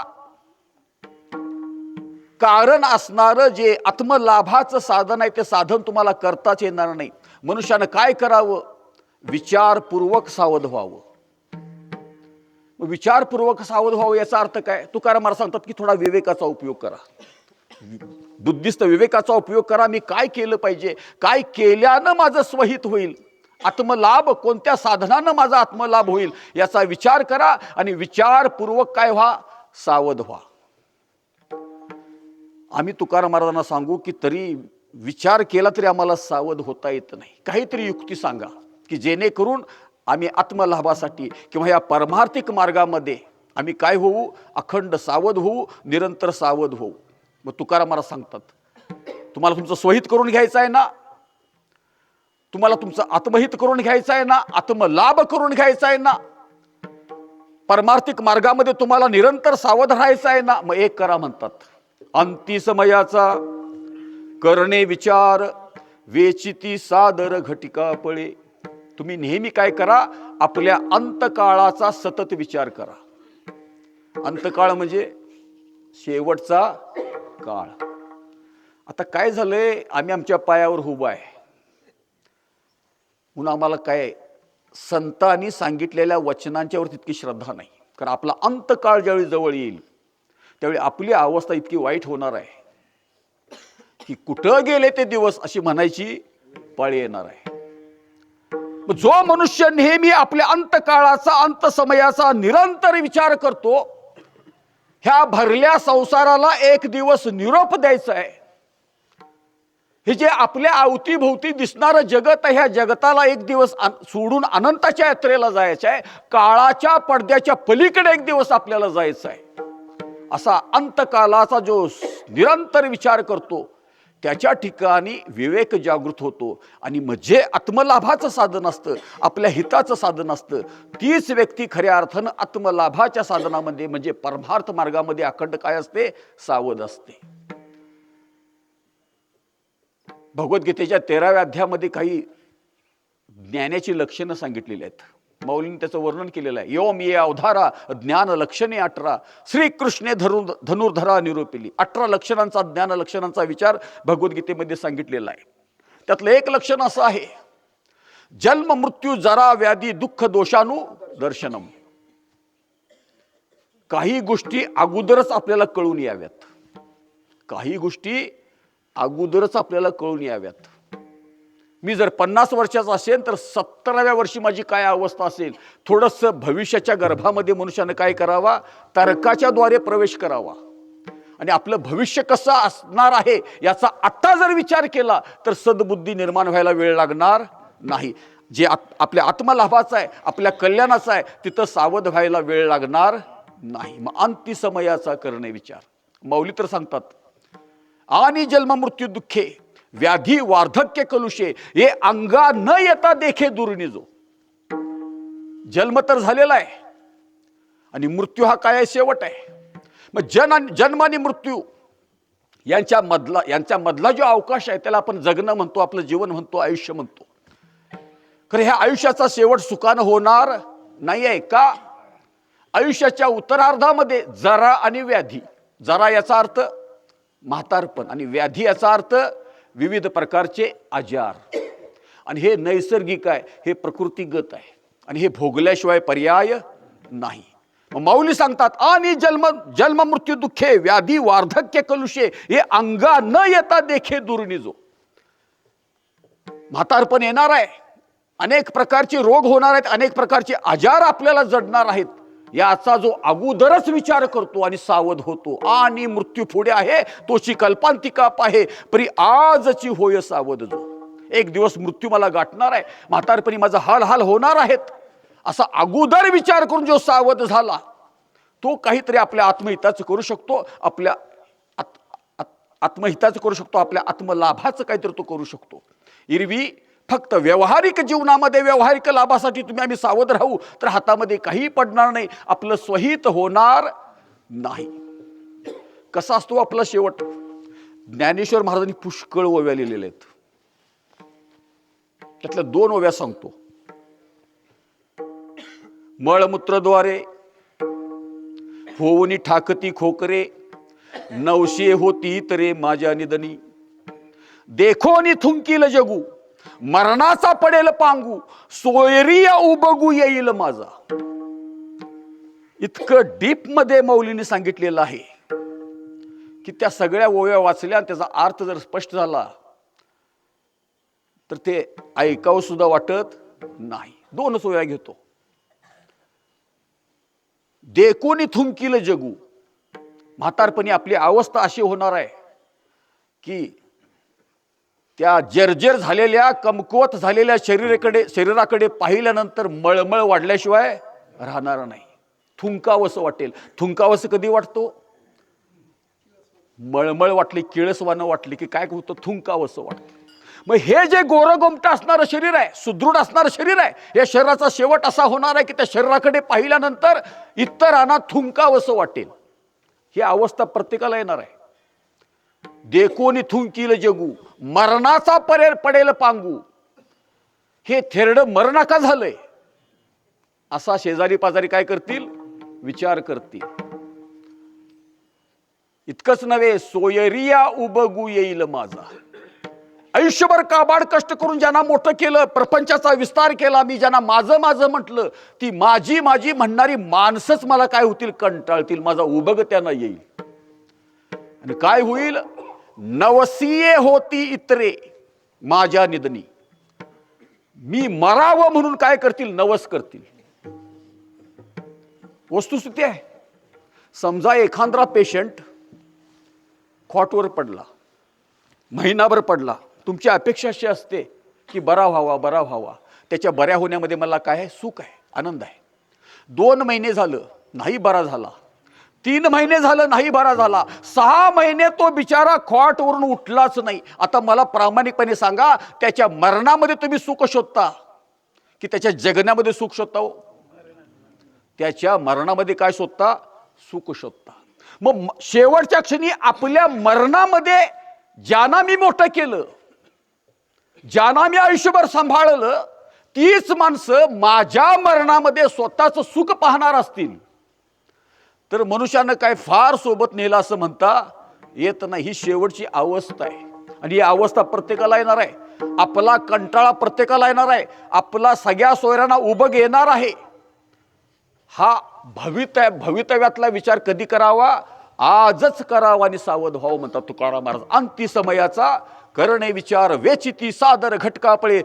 कारण असणारं जे आत्मलाभाचं साधन आहे ते साधन तुम्हाला करताच येणार नाही. मनुष्यानं काय करावं? विचारपूर्वक सावध व्हावं. विचारपूर्वक सावध व्हावं याचा अर्थ काय? तुकाराम महाराज सांगतात की थोडा विवेकाचा उपयोग करा, बुद्धिस्त विवेकाचा उपयोग करा. मी काय केलं पाहिजे, काय केल्यानं माझं स्वहित होईल, आत्मलाभ कोणत्या साधनानं माझा आत्मलाभ होईल याचा विचार करा. आणि विचारपूर्वक काय व्हा? सावध व्हा. आम्ही तुकाराम महाराजांना सांगू की तरी विचार केला तरी आम्हाला सावध होता येत नाही. काहीतरी युक्ती सांगा की जेणेकरून आम्ही आत्मलाभासाठी किंवा या परमार्थिक मार्गामध्ये आम्ही काय होऊ? अखंड सावध होऊ, निरंतर सावध होऊ. मग तुकाराम महाराज सांगतात, तुम्हाला तुमचं स्वहित करून घ्यायचं आहे ना, तुम्हाला तुमचं आत्महित करून घ्यायचं आहे ना, आत्मलाभ करून घ्यायचा आहे ना, परमार्थिक मार्गामध्ये तुम्हाला निरंतर सावध राहायचं आहे ना, मग एक करा म्हणतात, अंती समयाचा करणे विचार, वेचिती सादर घटिका पळे. तुम्ही नेहमी काय करा? आपल्या अंतकाळाचा सतत विचार करा. अंतकाळ म्हणजे शेवटचा काळ. आता काय झालंय, आम्ही आमच्या पायावर उभा आहे म्हणून आम्हाला काय संतांनी सांगितलेल्या वचनांच्यावर तितकी श्रद्धा नाही. कारण आपला अंतकाळ ज्यावेळी जवळ येईल त्यावेळी आपली अवस्था इतकी वाईट होणार आहे की कुठं गेले ते दिवस अशी म्हणायची पाळी येणार आहे. जो मनुष्य नेहमी आपल्या अंतकाळाचा, अंतसमयाचा निरंतर विचार करतो, ह्या भरल्या संसाराला एक दिवस निरोप द्यायचा आहे. हे जे आपल्या अवतीभोवती दिसणारं जगत आहे, ह्या जगताला एक दिवस सोडून अनंताच्या यात्रेला जायचं आहे. काळाच्या पडद्याच्या पलीकडे एक दिवस आपल्याला जायचं आहे. असा अंतकालाचा जो निरंतर विचार करतो त्याच्या ठिकाणी विवेक जागृत होतो. आणि म्हणजे आत्मलाभाचं साधन असतं, आपल्या हिताचं साधन असतं, तीच व्यक्ती खऱ्या अर्थानं आत्मलाभाच्या साधनामध्ये म्हणजे परमार्थ मार्गामध्ये अखंड काय असते? सावध असते. भगवद्गीतेच्या 13व्या अध्यायामध्ये काही ज्ञानाची लक्षणं सांगितलेली आहेत. मौलींनी त्याचं वर्णन केलेलं आहे. योम ये अवधारा ज्ञान लक्षणे 18 श्रीकृष्णे धनुर्धरा निरूपिली. 18 लक्षणांचा, ज्ञान लक्षणांचा विचार भगवद्गीतेमध्ये सांगितलेला आहे. त्यातलं एक लक्षण असं आहे, जन्म मृत्यू जरा व्याधी दुःख दोषानु दर्शनम. काही गोष्टी अगोदरच आपल्याला कळून याव्यात, काही गोष्टी अगोदरच आपल्याला कळून याव्यात. मी जर 50 वर्षाचा असेल तर 70व्या वर्षी माझी काय अवस्था असेल, थोडंसं भविष्याच्या गर्भामध्ये मनुष्यानं काय करावा? तर्काच्या द्वारे प्रवेश करावा. आणि आपलं भविष्य कसं असणार आहे याचा आत्ता जर विचार केला तर सद्बुद्धी निर्माण व्हायला वेळ लागणार नाही. जे आपल्या आत्मलाभाचं आहे, आपल्या कल्याणाचं आहे, तिथं सावध व्हायला वेळ लागणार नाही. मग अंती समयाचा करणे विचार. मौली तर सांगतात, आणि जन्म मृत्यू दुःखे व्याधी वार्धक्य कलुषे हे अंगा न येता देखे दुर्निजो. जन्म तर झालेला आहे आणि मृत्यू हा काय आहे, शेवट आहे. मग जन्म आणि मृत्यू यांच्या मधला जो अवकाश आहे त्याला आपण जगणं म्हणतो, आपलं जीवन म्हणतो, आयुष्य म्हणतो. खरं ह्या आयुष्याचा शेवट सुखानं होणार नाही आहे का? आयुष्याच्या उत्तरार्धामध्ये जरा आणि व्याधी. जरा याचा अर्थ म्हातारपण आणि व्याधी याचा अर्थ विविध प्रकारचे आजार. आणि हे नैसर्गिक आहे, हे प्रकृतीगत आहे आणि हे भोगल्याशिवाय पर्याय नाही. मग माऊली सांगतात आणि जन्म मृत्यू दुःखे व्याधी वार्धक्य कलुषे हे अंगा न येता देखे दुर्निजो. म्हातारपण येणार आहे, अनेक प्रकारचे रोग होणार आहेत, अनेक प्रकारचे आजार आपल्याला जडणार आहेत. याचा जो अगोदरच विचार करतो आणि सावध होतो आणि मृत्यू पुढे आहे तोची कल्पांतिका पाहे परी आजची होय सावध जो. एक दिवस मृत्यू मला गाठणार आहे, म्हातारपणी माझा हाल होणार आहेत असा अगोदर विचार करून जो सावध झाला तो काहीतरी आपल्या आत्महिताचं करू शकतो, आपल्या आत्महिताचं करू शकतो, आपल्या आत्मलाभाचं काहीतरी तो करू शकतो. एरवी फक्त व्यावहारिक जीवनामध्ये व्यावहारिक लाभासाठी तुम्ही आम्ही सावध राहू तर हातामध्ये काही पडणार नाही, आपलं स्वहित होणार नाही. कसा असतो आपला शेवट? ज्ञानेश्वर महाराजांनी पुष्कळ ओव्या लिहिलेल्या आहेत, त्यातल्या 2 ओव्या सांगतो. मळमूत्रद्वारे होऊनी ठाकती खोकरे 900 होती तरे माझ्या निधनी. देखोनी थुंकील जगू मरणाचा पडेल पांगू सोयरिया उबगू येईल माझा. इतकं डीप मध्ये मौलीने सांगितलेलं आहे की त्या सगळ्या ओव्या वाचल्या आणि त्याचा अर्थ जर स्पष्ट झाला तर ते ऐकावं सुद्धा वाटत नाही. 2च ओव्या घेतो. देखोनी थुंकील जगू. म्हातारपणी आपली अवस्था अशी होणार आहे की त्या जर्जर झालेल्या कमकुवत झालेल्या शरीराकडे पाहिल्यानंतर मळमळ वाढल्याशिवाय राहणार नाही. थुंकावंसं वाटेल. थुंकावंसं कधी वाटतो? मळमळ वाटली, किळसवानं वाटली की काय होतं, थुंकावंसं वाटतं. मग हे जे गोरगोमट असणारं शरीर आहे, सुदृढ असणारं शरीर आहे, या शरीराचा शेवट असा होणार आहे की त्या शरीराकडे पाहिल्यानंतर इतरांना थुंकावंसं वाटेल. ही अवस्था प्रत्येकाला येणार आहे. देखोनी थुंकील जगू मरणाचा पडेल पांगू. हे थेरडं मरण का झालंय असा शेजारी पाजारी काय करतील, विचार करतील. इतकंच नव्हे, सोयरिया उबगू येईल माझा. आयुष्यभर काबाड कष्ट करून ज्यांना मोठं केलं, प्रपंचाचा विस्तार केला, मी ज्यांना माझं माझं म्हटलं, ती माझी माझी म्हणणारी माणसंच मला काय होतील, कंटाळतील. माझा उबग त्यांना येईल. आणि काय होईल? 900 होती इतरे माझ्या निधनी. मी मरावं म्हणून काय करतील, नवस करतील. वस्तुस्थिती आहे. समजा एखादा पेशंट खॉटवर पडला, महिनाभर पडला, तुमची अपेक्षा अशी असते की बरा व्हावा. त्याच्या बऱ्या होण्यामध्ये मला काय आहे, सुख आहे, आनंद आहे. 2 महिने झालं नाही बरा झाला, 3 महिने झालं नाही बरा झाला, 6 महिने तो बिचारा खॉटवरून उठलाच नाही. आता मला प्रामाणिकपणे सांगा, त्याच्या मरणामध्ये तुम्ही सुख शोधता की त्याच्या जगण्यामध्ये सुख शोधता? हो, त्याच्या मरणामध्ये काय शोधता? सुख शोधता. मग शेवटच्या क्षणी आपल्या मरणामध्ये ज्यांना मी मोठं केलं, ज्यांना मी आयुष्यभर सांभाळलं, तीच माणसं माझ्या मरणामध्ये स्वतःच सुख पाहणार असतील तर मनुष्यानं काय फार सोबत नेलं असं म्हणता येत नाही. ही शेवटची अवस्था आहे आणि ही अवस्था प्रत्येकाला येणार आहे. आपला कंटाळा प्रत्येकाला येणार आहे. आपला सगळ्या सोयऱ्यांना उबग येणार आहे. हा भवितव्यातला विचार कधी करावा? आजच करावा आणि सावध व्हावं म्हणतात तुकाराम महाराज. अंती समयाचा करणे विचार वेचिती सादर घटकापळे.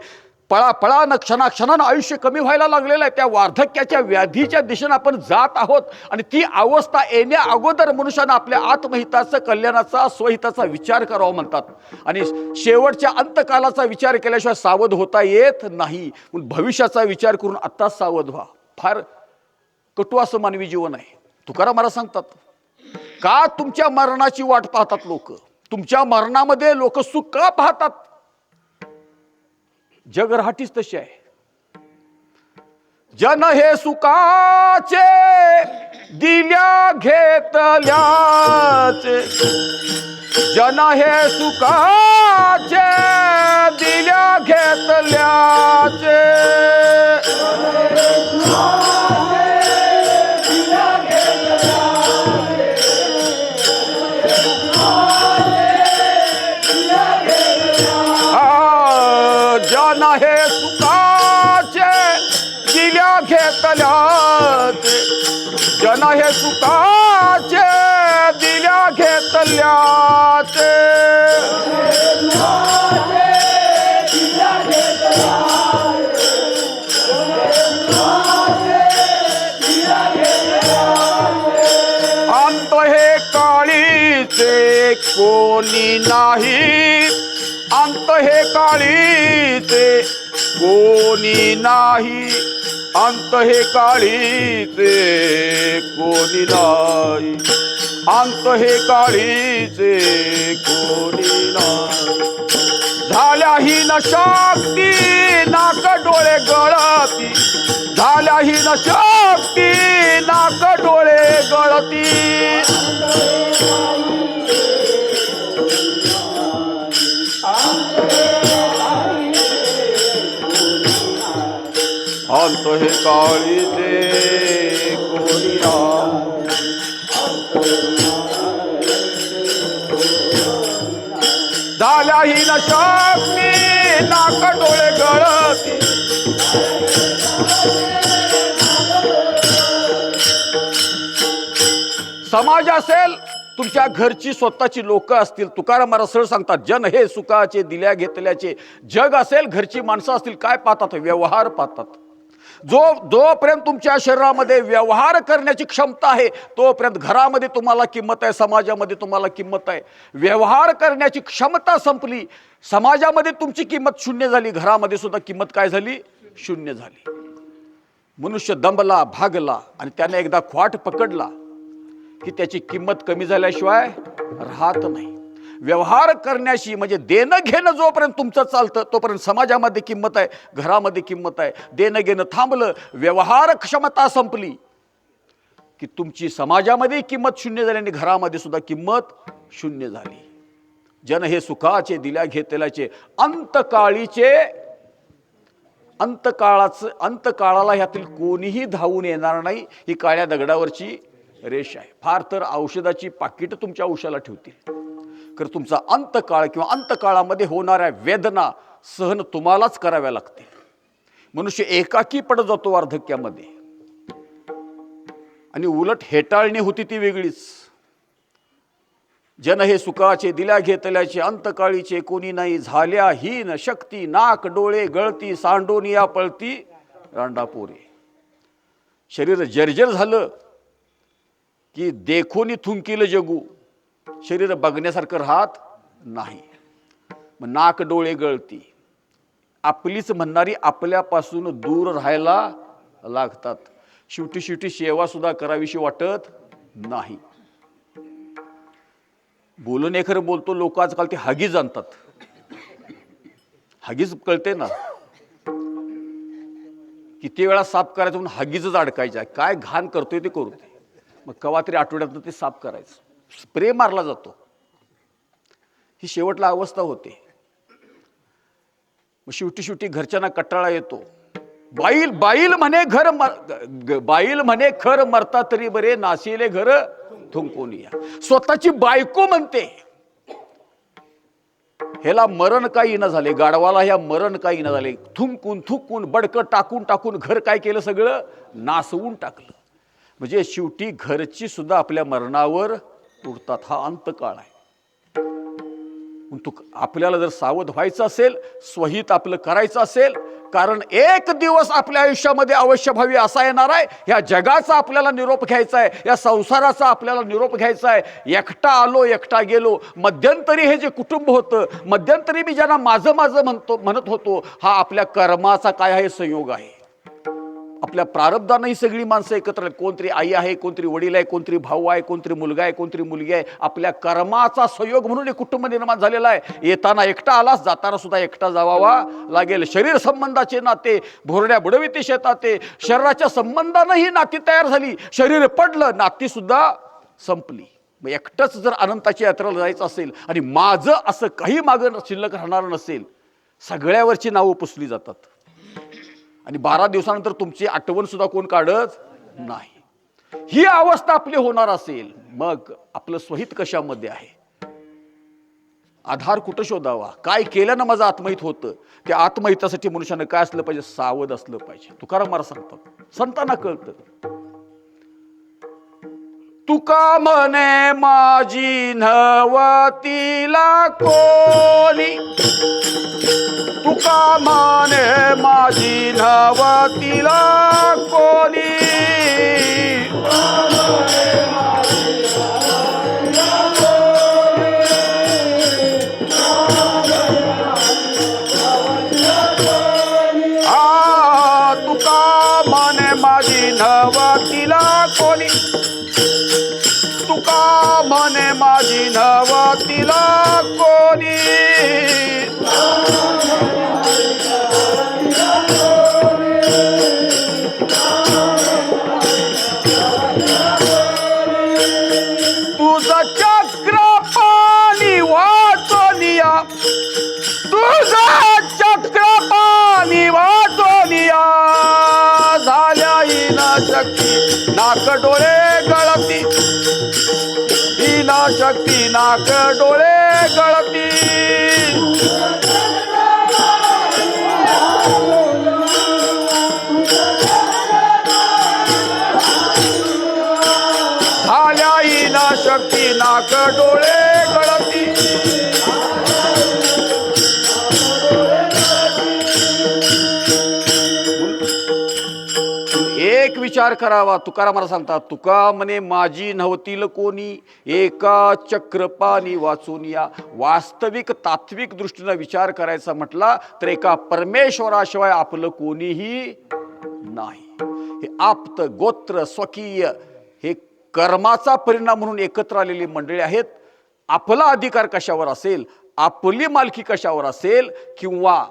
पळापळानं क्षणाक्षणानं आयुष्य कमी व्हायला लागलेलं आहे. त्या वार्धक्याच्या व्याधीच्या दिशेने आपण जात आहोत आणि ती अवस्था येण्या अगोदर मनुष्यानं आपल्या आत्महिताचा, कल्याणाचा, स्वहिताचा विचार करावा म्हणतात. आणि शेवटच्या अंतकालाचा विचार केल्याशिवाय सावध होता येत नाही. भविष्याचा विचार करून आत्ताच सावध व्हा. फार कटू असं मानवी जीवन आहे. तुकाराम महाराज सांगतात, का तुमच्या मरणाची वाट पाहतात लोक? तुमच्या मरणामध्ये लोक सुख का पाहतात? जग राहटीच तशी आहे. जन हे सुखाचे दिल्या घेतल्याचे, जन हे सुखाचे दिल्या घेतल्याचे. जन हे सुखाचे दिल्या घेतल्याचे, जन हे सुखाचे दिल्या घेतल्याचे. अंत हे काळीचे कोणी नाही, अंत हे काळीचे कोणी नाही, अंत हे काळीचे कोणी नाही, अंत हे काळीचे कोणी नाही. झाल्याही न शक्ती नाक डोळे गळती, झाल्याही न शक्ती नाक डोळे गळती. अंत हे काळीचे कोणी नाही, झाल्याही न शक्ती नाक डोळे गळती. समाज असेल, तुमच्या घरची स्वतःची लोक असतील, तुकाराम महाराज सरळ सांगतात, जन हे सुखाचे दिल्या घेतल्याचे. जग असेल, घरची माणसं असतील, काय पाहतात? व्यवहार पाहतात. जोपर्यंत तुमच्या शरीरामध्ये व्यवहार करण्याची क्षमता आहे तोपर्यंत घरामध्ये तुम्हाला किंमत आहे, समाजामध्ये तुम्हाला किंमत आहे. व्यवहार करण्याची क्षमता संपली, समाजामध्ये तुमची किंमत शून्य झाली, घरामध्ये सुद्धा किंमत काय झाली? शून्य झाली. मनुष्य दंबला, भागला आणि त्याने एकदा ख्वाट पकडला की त्याची किंमत कमी झाल्याशिवाय राहत नाही. व्यवहार करण्याशी म्हणजे देणं घेणं जोपर्यंत तुमचं चालतं तोपर्यंत समाजामध्ये किंमत आहे, घरामध्ये किंमत आहे. देणं घेणं थांबलं, व्यवहार क्षमता संपली की तुमची समाजामध्ये किंमत शून्य झाली आणि घरामध्ये सुद्धा किंमत शून्य झाली. जन हे सुखाचे दिल्या घेतल्याचे, अंतकाळीचे. अंतकाळाला ह्यातील कोणीही धावून येणार नाही. ही काळ्या दगडावरची रेष आहे. फार तर औषधाची पाकिट तुमच्या औषधाला ठेवतील, तर तुमचा अंतकाळ किंवा अंतकाळामध्ये होणाऱ्या वेदना सहन तुम्हालाच कराव्या लागतील. मनुष्य एकाकी पडत जातो वार्धक्यामध्ये, आणि उलट हेटाळणी होती ती वेगळीच. जन हे सुखाचे दिल्या घेतल्याचे, अंतकाळीचे कोणी नाही, झाल्या हीन शक्ती नाक डोळे गळती, सांडोनिया पळती रांडापोरे. शरीर जर्जर झालं की देखोनी थुंकील जगू, शरीर बघण्यासारखं राहत नाही. मग नाक डोळे गळती, आपलीच म्हणणारी आपल्यापासून दूर राहायला लागतात. शेवटी शेवटी सेवा सुद्धा करावीशी वाटत नाही. बोलून हे खरं बोलतो, लोक आजकाल ते हगीज आणतात. हगीज कळते ना, किती वेळा साफ करायचं म्हणून हगीजच अडकायच्या. काय घाण करतोय ते करू दे, मग कवा तरी आठवड्यातनं ते साफ करायचं. स्प्रे मारला जातो, ही शेवटला अवस्था होते. मग शेवटी घरच्यांना कटाळा येतो. बाईल म्हणे खर मरता तरी बरे, नाशिले घर थुंकून या. स्वतःची बायको म्हणते ह्याला मरण काही न झाले, गाढवाला ह्या मरण काही न झाले. थुंकून बडकं टाकून घर काय केलं? सगळं नासवून टाकलं. म्हणजे शेवटी घरची सुद्धा आपल्या मरणावर उरतात. हा अंतकाळ आहे. आपल्याला जर सावध व्हायचं असेल, स्वहित आपलं करायचं असेल, कारण एक दिवस आपल्या आयुष्यामध्ये अवश्यभावी असा येणार आहे, ह्या जगाचा आपल्याला निरोप घ्यायचा आहे, या संसाराचा आपल्याला निरोप घ्यायचा आहे. एकटा आलो एकटा गेलो. मध्यंतरी हे जे कुटुंब होतं, मध्यंतरी मी ज्यांना माझं म्हणत होतो, हा आपल्या कर्माचा काय आहे? संयोग आहे. आपल्या प्रारब्धानं ही सगळी माणसं एकत्र आहेत. कोणतरी आई आहे, कोणतरी वडील आहे, कोणतरी भाऊ आहे, कोणतरी मुलगा आहे, कोणतरी मुलगी आहे. आपल्या कर्माचा संयोग म्हणून एक कुटुंब निर्माण झालेला आहे. येताना एकटा आलास, जाताना सुद्धा एकटा जावावा लागेल. शरीर संबंधाचे नाते भोरड्या बुडविते शेतात, ते शरीराच्या संबंधानं ही नाती तयार झाली. शरीर पडलं, नाती सुद्धा संपली. मग एकटंच जर अनंताची यात्रेला जायचं असेल आणि माझं असं काही मागं शिल्लक राहणार नसेल, सगळ्यावरची नावं पुसली जातात आणि 12 दिवसानंतर तुमची आठवण सुद्धा कोण काढत नाही. ही अवस्था आपली होणार असेल, मग आपलं स्वहित कशामध्ये आहे, आधार कुठं शोधावा, काय केल्यानं माझं आत्महित होतं. त्या आत्महितासाठी मनुष्यानं काय असलं पाहिजे, सावध असलं पाहिजे. तुकाराम महाराज सांगतात, संतांना कळतं. तुका म्हणे माझी नवतीला कोणी, तुका म्हणे माझी नवतीला कोणी, तुका म्हणे माझी नवतीला कोणी, तुका म्हणे माझी नवतीला कोणी, तुझं चक्र पाणी वाचोनिया, तुझं चक्र पाणी वाचोनिया, झाल्या हिना शक्ती नाक डोळे गळती, हिना शक्ती नाक डोळे गळती, झाल्या हिना शक्ती नाक डोळे गळती. एक विचार करावा. तुकाराम महाराज सांगतात, तुका म्हणे माझी नव्हतील कोणी, एका चक्रपाणी वाचून या. वास्तविक तात्विक दृष्टीनं विचार करायचा म्हटला तर एका परमेश्वराशिवाय आपलं कोणीही नाही. हे आप्त गोत्र स्वकीय हे कर्माचा परिणाम म्हणून एकत्र आलेली मंडळी आहेत. आपला अधिकार कशावर असेल, आपली मालकी कशावर असेल, किंवा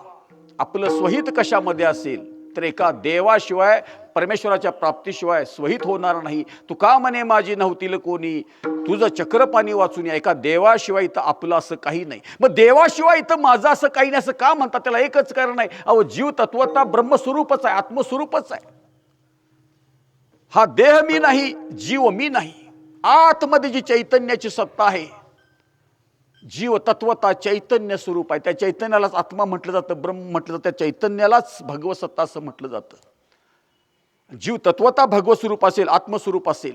आपलं स्वहित कशामध्ये असेल, तर एका देवाशिवाय परमेश्वराच्या प्राप्तीशिवाय स्वहित होणार नाही. तुका म्हणे माझी नव्हतील कोणी, तुझं चक्रपाणी वाचून या. एका देवाशिवाय इथं आपलं असं काही नाही. मग देवाशिवाय इथं माझं असं काही नाही असं का म्हणतात? त्याला एकच कारण आहे, अहो जीव तत्वता ब्रह्मस्वरूपच आहे, आत्मस्वरूपच आहे. हा देह मी नाही, जीव मी नाही. आतमध्ये जी चैतन्याची सत्ता आहे, जीव तत्वता चैतन्य स्वरूप आहे. त्या चैतन्यालाच आत्मा म्हटलं जातं, ब्रह्म म्हटलं जातं. त्या चैतन्यालाच भगवत सत्ता असं म्हटलं जातं. जीव तत्वता भगवत स्वरूप असेल, आत्मस्वरूप असेल,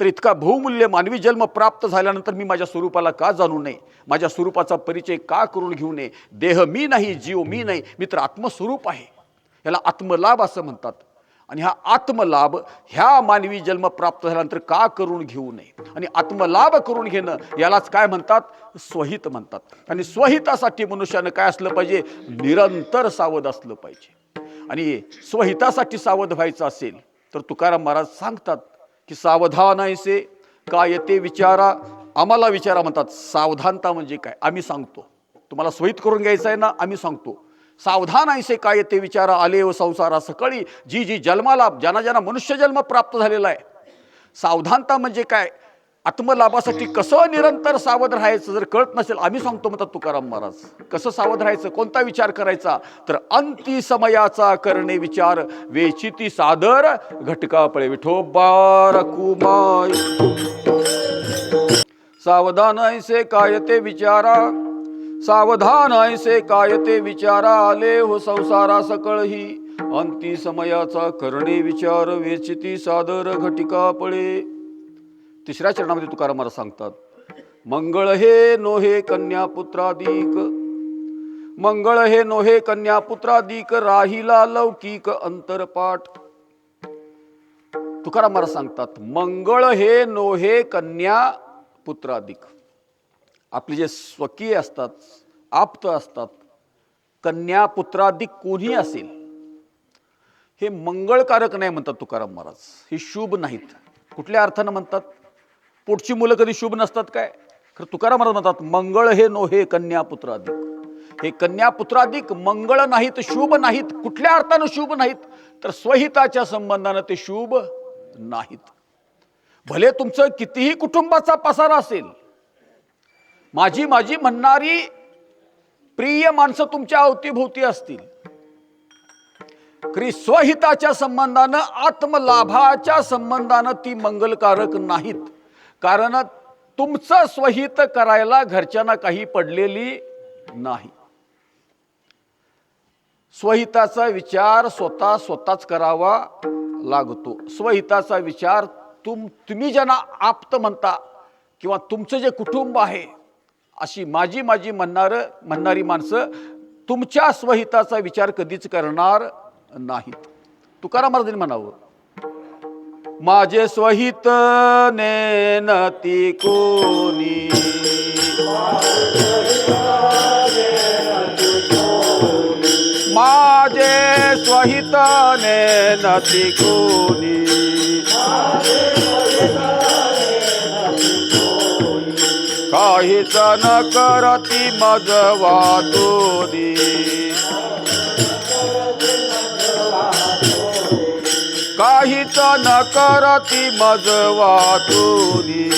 तर इतका बहुमूल्य मानवी जन्म प्राप्त झाल्यानंतर मी माझ्या स्वरूपाला का जाणू नये, माझ्या स्वरूपाचा परिचय का करून घेऊ नये? देह मी नाही, जीव मी नाही, मी तर आत्मस्वरूप आहे. याला आत्मलाभ असं म्हणतात. आणि हा आत्मलाभ ह्या मानवी जन्म प्राप्त झाल्यानंतर का करून घेऊ नये? आणि आत्मलाभ करून घेणं यालाच काय म्हणतात? स्वहित म्हणतात. आणि स्वहितासाठी मनुष्यानं काय असलं पाहिजे? निरंतर सावध असलं पाहिजे. आणि स्वहितासाठी सावध व्हायचं असेल तर तुकाराम महाराज सांगतात की सावधान ऐसे काय ते विचारा. आम्हाला विचारा म्हणतात. सावधानता म्हणजे काय? आम्ही सांगतो. तुम्हाला स्वहित करून घ्यायचं आहे ना, आम्ही सांगतो. सावधान ऐसे काय ते विचारा, आले व संसारा सकळी. जी जी जन्माला ज्यांना ज्यांना मनुष्य जन्म प्राप्त झालेला आहे. सावधानता म्हणजे काय? आत्मलाभासाठी कसं निरंतर सावध राहायचं जर कळत नसेल, आम्ही सांगतो म्हणतात तुकाराम महाराज. कसं सावध राहायचं, कोणता विचार करायचा? तर अंती समयाचा करणे विचार, वेचिती सादर घटका पळे. विठोबा रकुमाई सावधान ऐसे काय ते विचारा, सावधान ऐसे काय ते विचारा, आले हो संसारा सकळही. अंती समयाचा करणे विचार, वेचिती सादर घटिका पळे. तिसऱ्या चरणामध्ये तुकाराम महाराज सांगतात, मंगळ हे नोहे कन्या पुत्रादिक, मंगळ हे नोहे कन्या पुत्रादिक, राहिला लौकिक अंतरपाठ. तुकाराम महाराज सांगतात, मंगळ हे नोहे कन्या पुत्रादिक. आपले जे स्वकीय असतात, आप्त असतात, कन्या पुत्रादिक कोणी असेल, हे मंगळकारक नाही म्हणतात तुकाराम महाराज. हे शुभ नाहीत. कुठल्या अर्थानं म्हणतात? पोटची मुलं कधी शुभ नसतात काय? खरं तुकाराम महाराज म्हणतात मंगळ हे नोहे कन्यापुत्राधिक. हे कन्यापुत्राधिक मंगळ नाहीत, शुभ नाहीत. कुठल्या अर्थानं शुभ नाहीत? तर स्वहिताच्या संबंधानं ते शुभ नाहीत. भले तुमचं कितीही कुटुंबाचा पसारा असेल, माझी माझी म्हणणारी प्रिय माणसं तुमच्या अवतीभोवती असतील, स्वहिताच्या संबंधानं, आत्मलाभाच्या संबंधानं ती मंगलकारक नाहीत. कारण तुमचं स्वहित करायला घरच्यांना काही पडलेली नाही. स्वहिताचा विचार स्वतःच करावा लागतो. स्वहिताचा विचार तुम्ही ज्यांना आप्त म्हणता किंवा तुमचं जे कुटुंब आहे, अशी माझी माझी म्हणणारी माणसं तुमच्या स्वहिताचा विचार कधीच करणार नाहीत. तुकाराम महाराजांनी म्हणावं, माझे स्वहित नेनती कोणी, माझे स्वहित नेनती कोणी, काहीच न करती मज वातोनी, काहीच न करती मज वातोनी,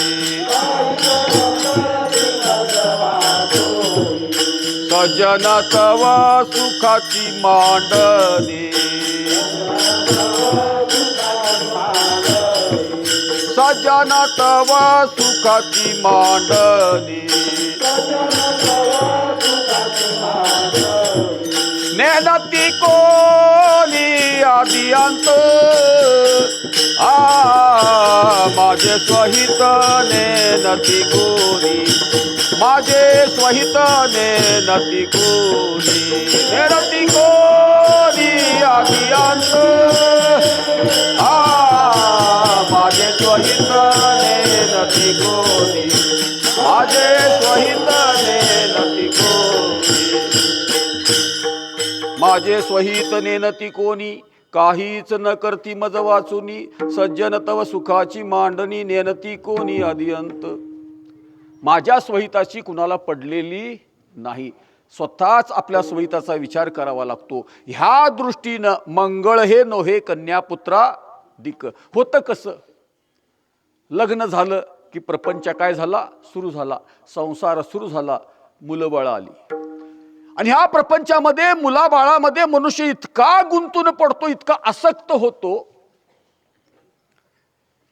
सजन तव सुखाची मांडणी, सजन तव सुखाची मांडणी, नेनती कोणी आदि अंत, माझे स्वहित नेनती कोणी, माझे स्वहित नेनती कोणी, नेनती कोणी आदि अंत, माझे स्वहित नेनती कोणी, माझे स्वहित नेनती कोणी, माझे स्वहित नेनती कोणी, काहीच न करती मज वाचुनी, सज्जन तव सुखाची मांडणी, नेनती कोणी आदिअंत. माझ्या स्वहिताची कुणाला पडलेली नाही. स्वतःच आपल्या स्वहिताचा विचार करावा लागतो. ह्या दृष्टीनं मंगळ हे नोहे कन्यापुत्रा दिक. होतं कसं? लग्न झालं की प्रपंच काय झाला? सुरू झाला. संसार सुरू झाला. मुलं बाळ आली. आणि ह्या प्रपंचामध्ये मुलाबाळामध्ये मनुष्य इतका गुंतून पडतो, इतका आसक्त होतो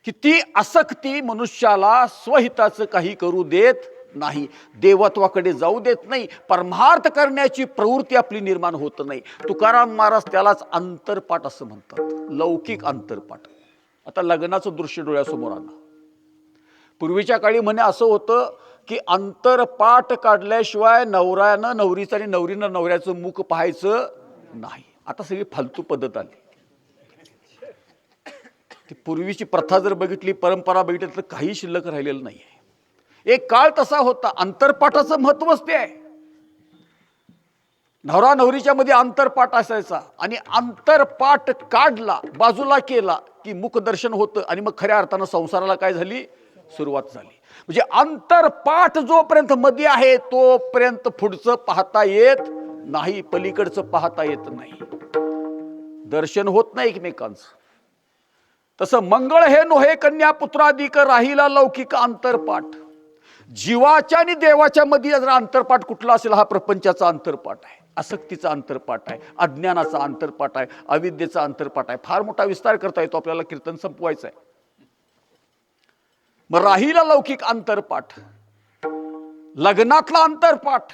की ती आसक्ती मनुष्याला स्वहिताचं काही करू देत नाही, देवत्वाकडे जाऊ देत नाही, परमार्थ करण्याची प्रवृत्ती आपली निर्माण होत नाही. तुकाराम महाराज त्यालाच अंतरपाठ असं म्हणतात, लौकिक अंतरपाठ. आता लग्नाचं दृश्य डोळ्यासमोर आलं. पूर्वीच्या काळी म्हणे असं होतं की अंतरपाठ काढल्याशिवाय नवऱ्यानं नवरीचं आणि नवरीनं नवऱ्याचं मुख पाहायचं नाही. आता सगळी फालतू पद्धत आली. ती पूर्वीची प्रथा जर बघितली, परंपरा बघितली तर काही शिल्लक राहिलेलं नाही आहे. एक काळ तसा होता. अंतरपाठाचं महत्वच ते आहे. नवरा नवरीच्या मध्ये अंतरपाठ असायचा आणि अंतरपाठ काढला, बाजूला केला की मुखदर्शन होतं आणि मग खऱ्या अर्थानं संसाराला काय झाली? सुरुवात झाली. म्हणजे अंतरपाठ जोपर्यंत मध्ये आहे तोपर्यंत पुढचं पाहता येत नाही, पलीकडचं पाहता येत नाही, दर्शन होत नाही एकमेकांचं. तसं मंगळ हे नोहे कन्यापुत्राधिक राहिला लौकिक अंतरपाठ. जीवाच्या आणि देवाच्या मध्ये जर अंतरपाठ कुठला असेल, हा प्रपंचाचा अंतरपाठ आहे, आसक्तीचा अंतरपाठ आहे, अज्ञानाचा अंतरपाठ आहे, अविद्येचा अंतरपाठ आहे. फार मोठा विस्तार करता येतो, आपल्याला कीर्तन संपवायचं आहे. मग राहिला लौकिक अंतरपाठ, लग्नातला अंतरपाठ.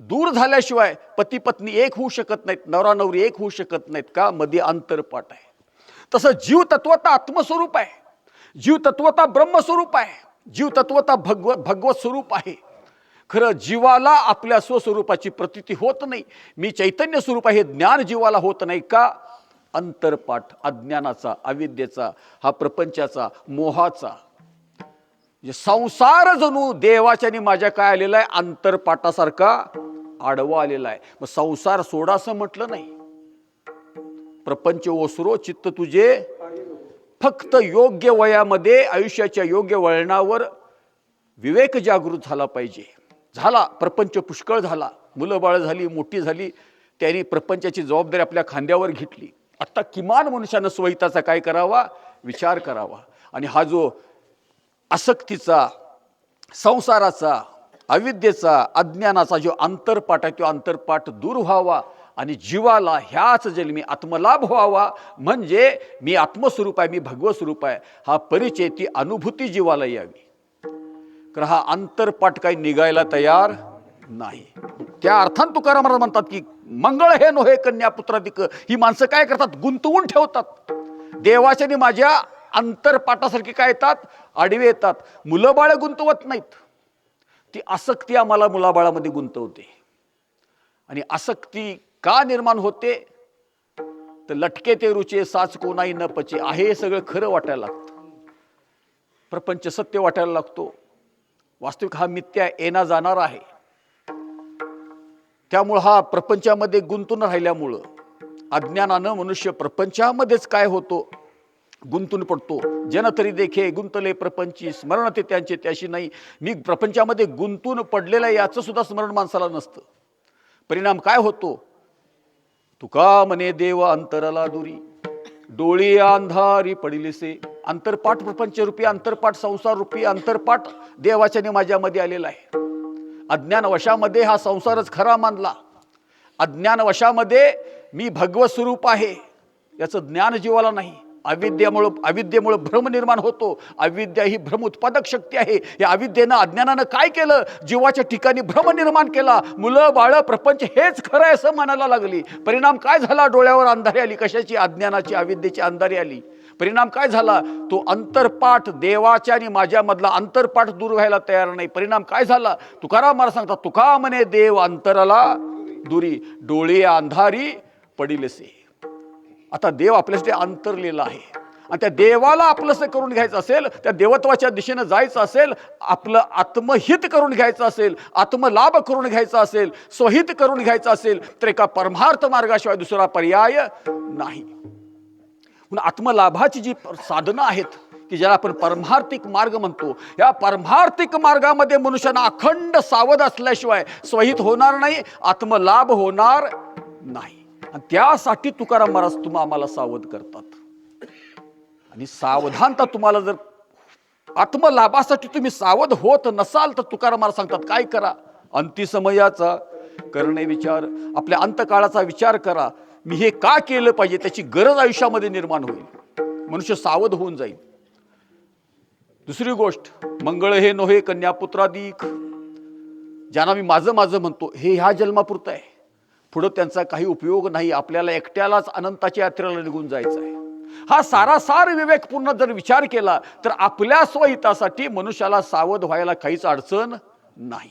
दूर झाल्याशिवाय पती पत्नी एक होऊ शकत नाहीत, नवरा नवरी एक होऊ शकत नाहीत का? मध्ये अंतरपाठ आहे. तसं जीव तत्वता आत्मस्वरूप आहे, जीव तत्वता ब्रह्मस्वरूप आहे, जीव तत्वता भगवत स्वरूप आहे. खरं जीवाला आपल्या स्वस्वरूपाची प्रतीती होत नाही. मी चैतन्य स्वरूप आहे, ज्ञान जीवाला होत नाही का? अंतरपाठ अज्ञानाचा, अविद्येचा, हा प्रपंचाचा, मोहाचा. संसार जणू देवाच्या आणि माझ्या काय आलेला आहे? अंतरपाठासारखा आडवा आलेला आहे. मग संसार सोडा असं म्हटलं नाही. प्रपंच ओसरो चित्त तुझे फक्त योग्य वयामध्ये आयुष्याच्या योग्य वळणावर विवेक जागृत झाला पाहिजे. झाला, प्रपंच पुष्कळ झाला, मुलं बाळ झाली, मोठी झाली, त्यांनी प्रपंचाची जबाबदारी आपल्या खांद्यावर घेतली. आता किमान मनुष्यानं स्वहिताचा काय करावा, विचार करावा. आणि हा जो आसक्तीचा, संसाराचा, अविद्येचा, अज्ञानाचा जो अंतरपाठ आहे तो अंतरपाठ दूर व्हावा आणि जीवाला ह्याच जन्मी आत्मलाभ व्हावा. म्हणजे मी आत्मस्वरूप आहे, मी भगवत स्वरूप आहे, हा परिचय, ती अनुभूती जीवाला यावी. कारण हा अंतरपाठ काही निघायला तयार नाही. त्या अर्थान तुकाराम महाराज म्हणतात की मंगळ हे नोहे कन्या पुत्राधिक. ही माणसं काय करतात, गुंतवून ठेवतात देवाच्या आणि माझ्या अंतरपाठासारखी. काय येतात, आडवे येतात. मुलं बाळ गुंतवत नाहीत, ती आसक्ती आम्हाला मुलाबाळामध्ये गुंतवते. आणि आसक्ती का निर्माण होते, तर लटके ते रुचे साच कोणाही न पचे. आहे हे सगळं खरं वाटायला लागतं, प्रपंच सत्य वाटायला लागतो, वास्तविक हा मिथ्या येणार जाणार आहे. त्यामुळं हा प्रपंचामध्ये गुंतून राहिल्यामुळं अज्ञानानं मनुष्य प्रपंचामध्येच काय होतो, गुंतून पडतो. जन तरी देखे गुंतले प्रपंची, स्मरण ते त्यांचे त्याशी नाही. मी प्रपंचामध्ये गुंतून पडलेलं आहे याचं सुद्धा स्मरण माणसाला नसतं. परिणाम काय होतो, तुका म्हणे देव अंतराला दुरी, डोळी अंधारी पडिलेसे. अंतरपाठ प्रपंचरूपी अंतरपाठ, संसार रूपी अंतरपाठ देवाच्याने माझ्यामध्ये आलेला आहे. अज्ञान वशामध्ये हा संसारच खरा मानला. अज्ञान वशामध्ये मी भगवत स्वरूप आहे याचं ज्ञान जीवाला नाही. अविद्येमुळे भ्रम निर्माण होतो. अविद्या ही भ्रम उत्पादक शक्ती आहे. या अविद्येनं, अज्ञानानं काय केलं, जीवाच्या ठिकाणी भ्रम निर्माण केला. मुलं बाळ प्रपंच हेच खरं आहे असं म्हणायला लागली. परिणाम काय झाला, डोळ्यावर अंधारी आली. कशाची, अज्ञानाची, अविद्येची अंधारी आली. परिणाम काय झाला, तो अंतरपाठ देवाच्या आणि माझ्यामधला अंतरपाठ दूर व्हायला तयार नाही. परिणाम काय झाला, तुकाराम महाराज सांगतात, तुका म्हणे देव अंतराला दुरी, डोळे अंधारी पडिलेसे. आता देव आपल्यासाठी अंतरलेला आहे आणि त्या देवाला आपलंसं करून घ्यायचं असेल, त्या देवत्वाच्या दिशेनं जायचं असेल, आपलं आत्महित करून घ्यायचं असेल, आत्मलाभ करून घ्यायचा असेल, स्वहित करून घ्यायचं असेल, तर एका परमार्थ मार्गाशिवाय दुसरा पर्याय नाही. म्हणून आत्मलाभाची जी साधनं आहेत की ज्याला आपण परमार्थिक मार्ग म्हणतो, या परमार्थिक मार्गामध्ये मनुष्यानं अखंड सावध असल्याशिवाय स्वहित होणार नाही, आत्मलाभ होणार नाही. आणि त्यासाठी तुकाराम महाराज आम्हाला सावध करतात. आणि सावधानता तुम्हाला जर आत्मलाभासाठी तुम्ही सावध होत नसाल तर तुकाराम महाराज सांगतात काय करा, अंतिसमयाचा करणे विचार. आपल्या अंतकाळाचा विचार करा. मी हे का केलं पाहिजे, त्याची गरज आयुष्यामध्ये निर्माण होईल, मनुष्य सावध होऊन जाईल. दुसरी गोष्ट, मंगळ हे नोहे कन्यापुत्राधिक. ज्यांना मी माझं माझं म्हणतो, हे ह्या जन्मापुरतं आहे, पुढं त्यांचा काही उपयोग नाही. आपल्याला एकट्यालाच अनंताच्या यात्रेला निघून जायचं आहे. हा सारासार विवेकपूर्ण जर विचार केला तर आपल्या स्वहितासाठी मनुष्याला सावध व्हायला काहीच अडचण नाही.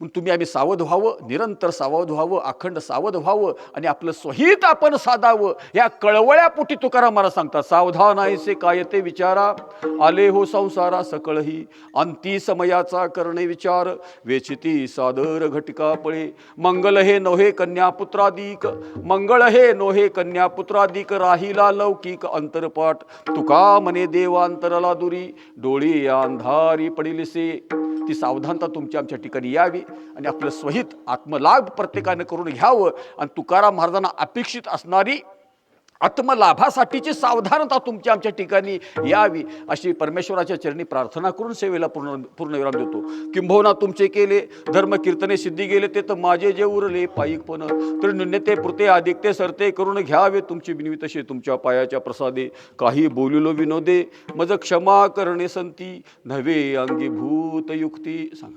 म्हणून तुम्ही आम्ही सावध व्हावं, निरंतर सावध व्हावं, अखंड सावध व्हावं आणि आपलं स्वहित आपण साधावं. या कळवळ्यापोटी तुकाराम महाराज सांगतात, सावधान ऐसे कायते विचारा, आले हो संसारा सकळही, अंती समयाचा करणे विचार, वेचिती सादर घटिका पळे. मंगल हे नोहे कन्यापुत्राधिक, मंगळ हे नोहे कन्यापुत्राधिक, राहिला लौकिक अंतरपाठ, तुका म्हणे देवांतराला दुरी, डोळी अंधारी पडिलेसे. ती सावधानता तुमच्या आमच्या ठिकाणी यावी आणि आपलं स्वहित आत्मलाभ प्रत्येकाने करून घ्यावं. आणि तुकाराम महाराजांना अपेक्षित असणारी आत्मलाभासाठीची सावधानता तुमच्या आमच्या ठिकाणी यावी अशी परमेश्वराच्या चरणी प्रार्थना करून सेवेला पूर्णविराम देतो. किंबहुना तुमचे केले धर्म कीर्तने सिद्धी गेले, ते तर माझे जे उरले पायिकपण, तर न्यूनते पुरते अधिकते सरते करून घ्यावे तुमची बिनवी तसे तुमच्या पायाच्या प्रसादे. काही बोलिलो विनोदे मज क्षमा करणे संती, नव्हे अंगी भूत युक्ती. सांगा.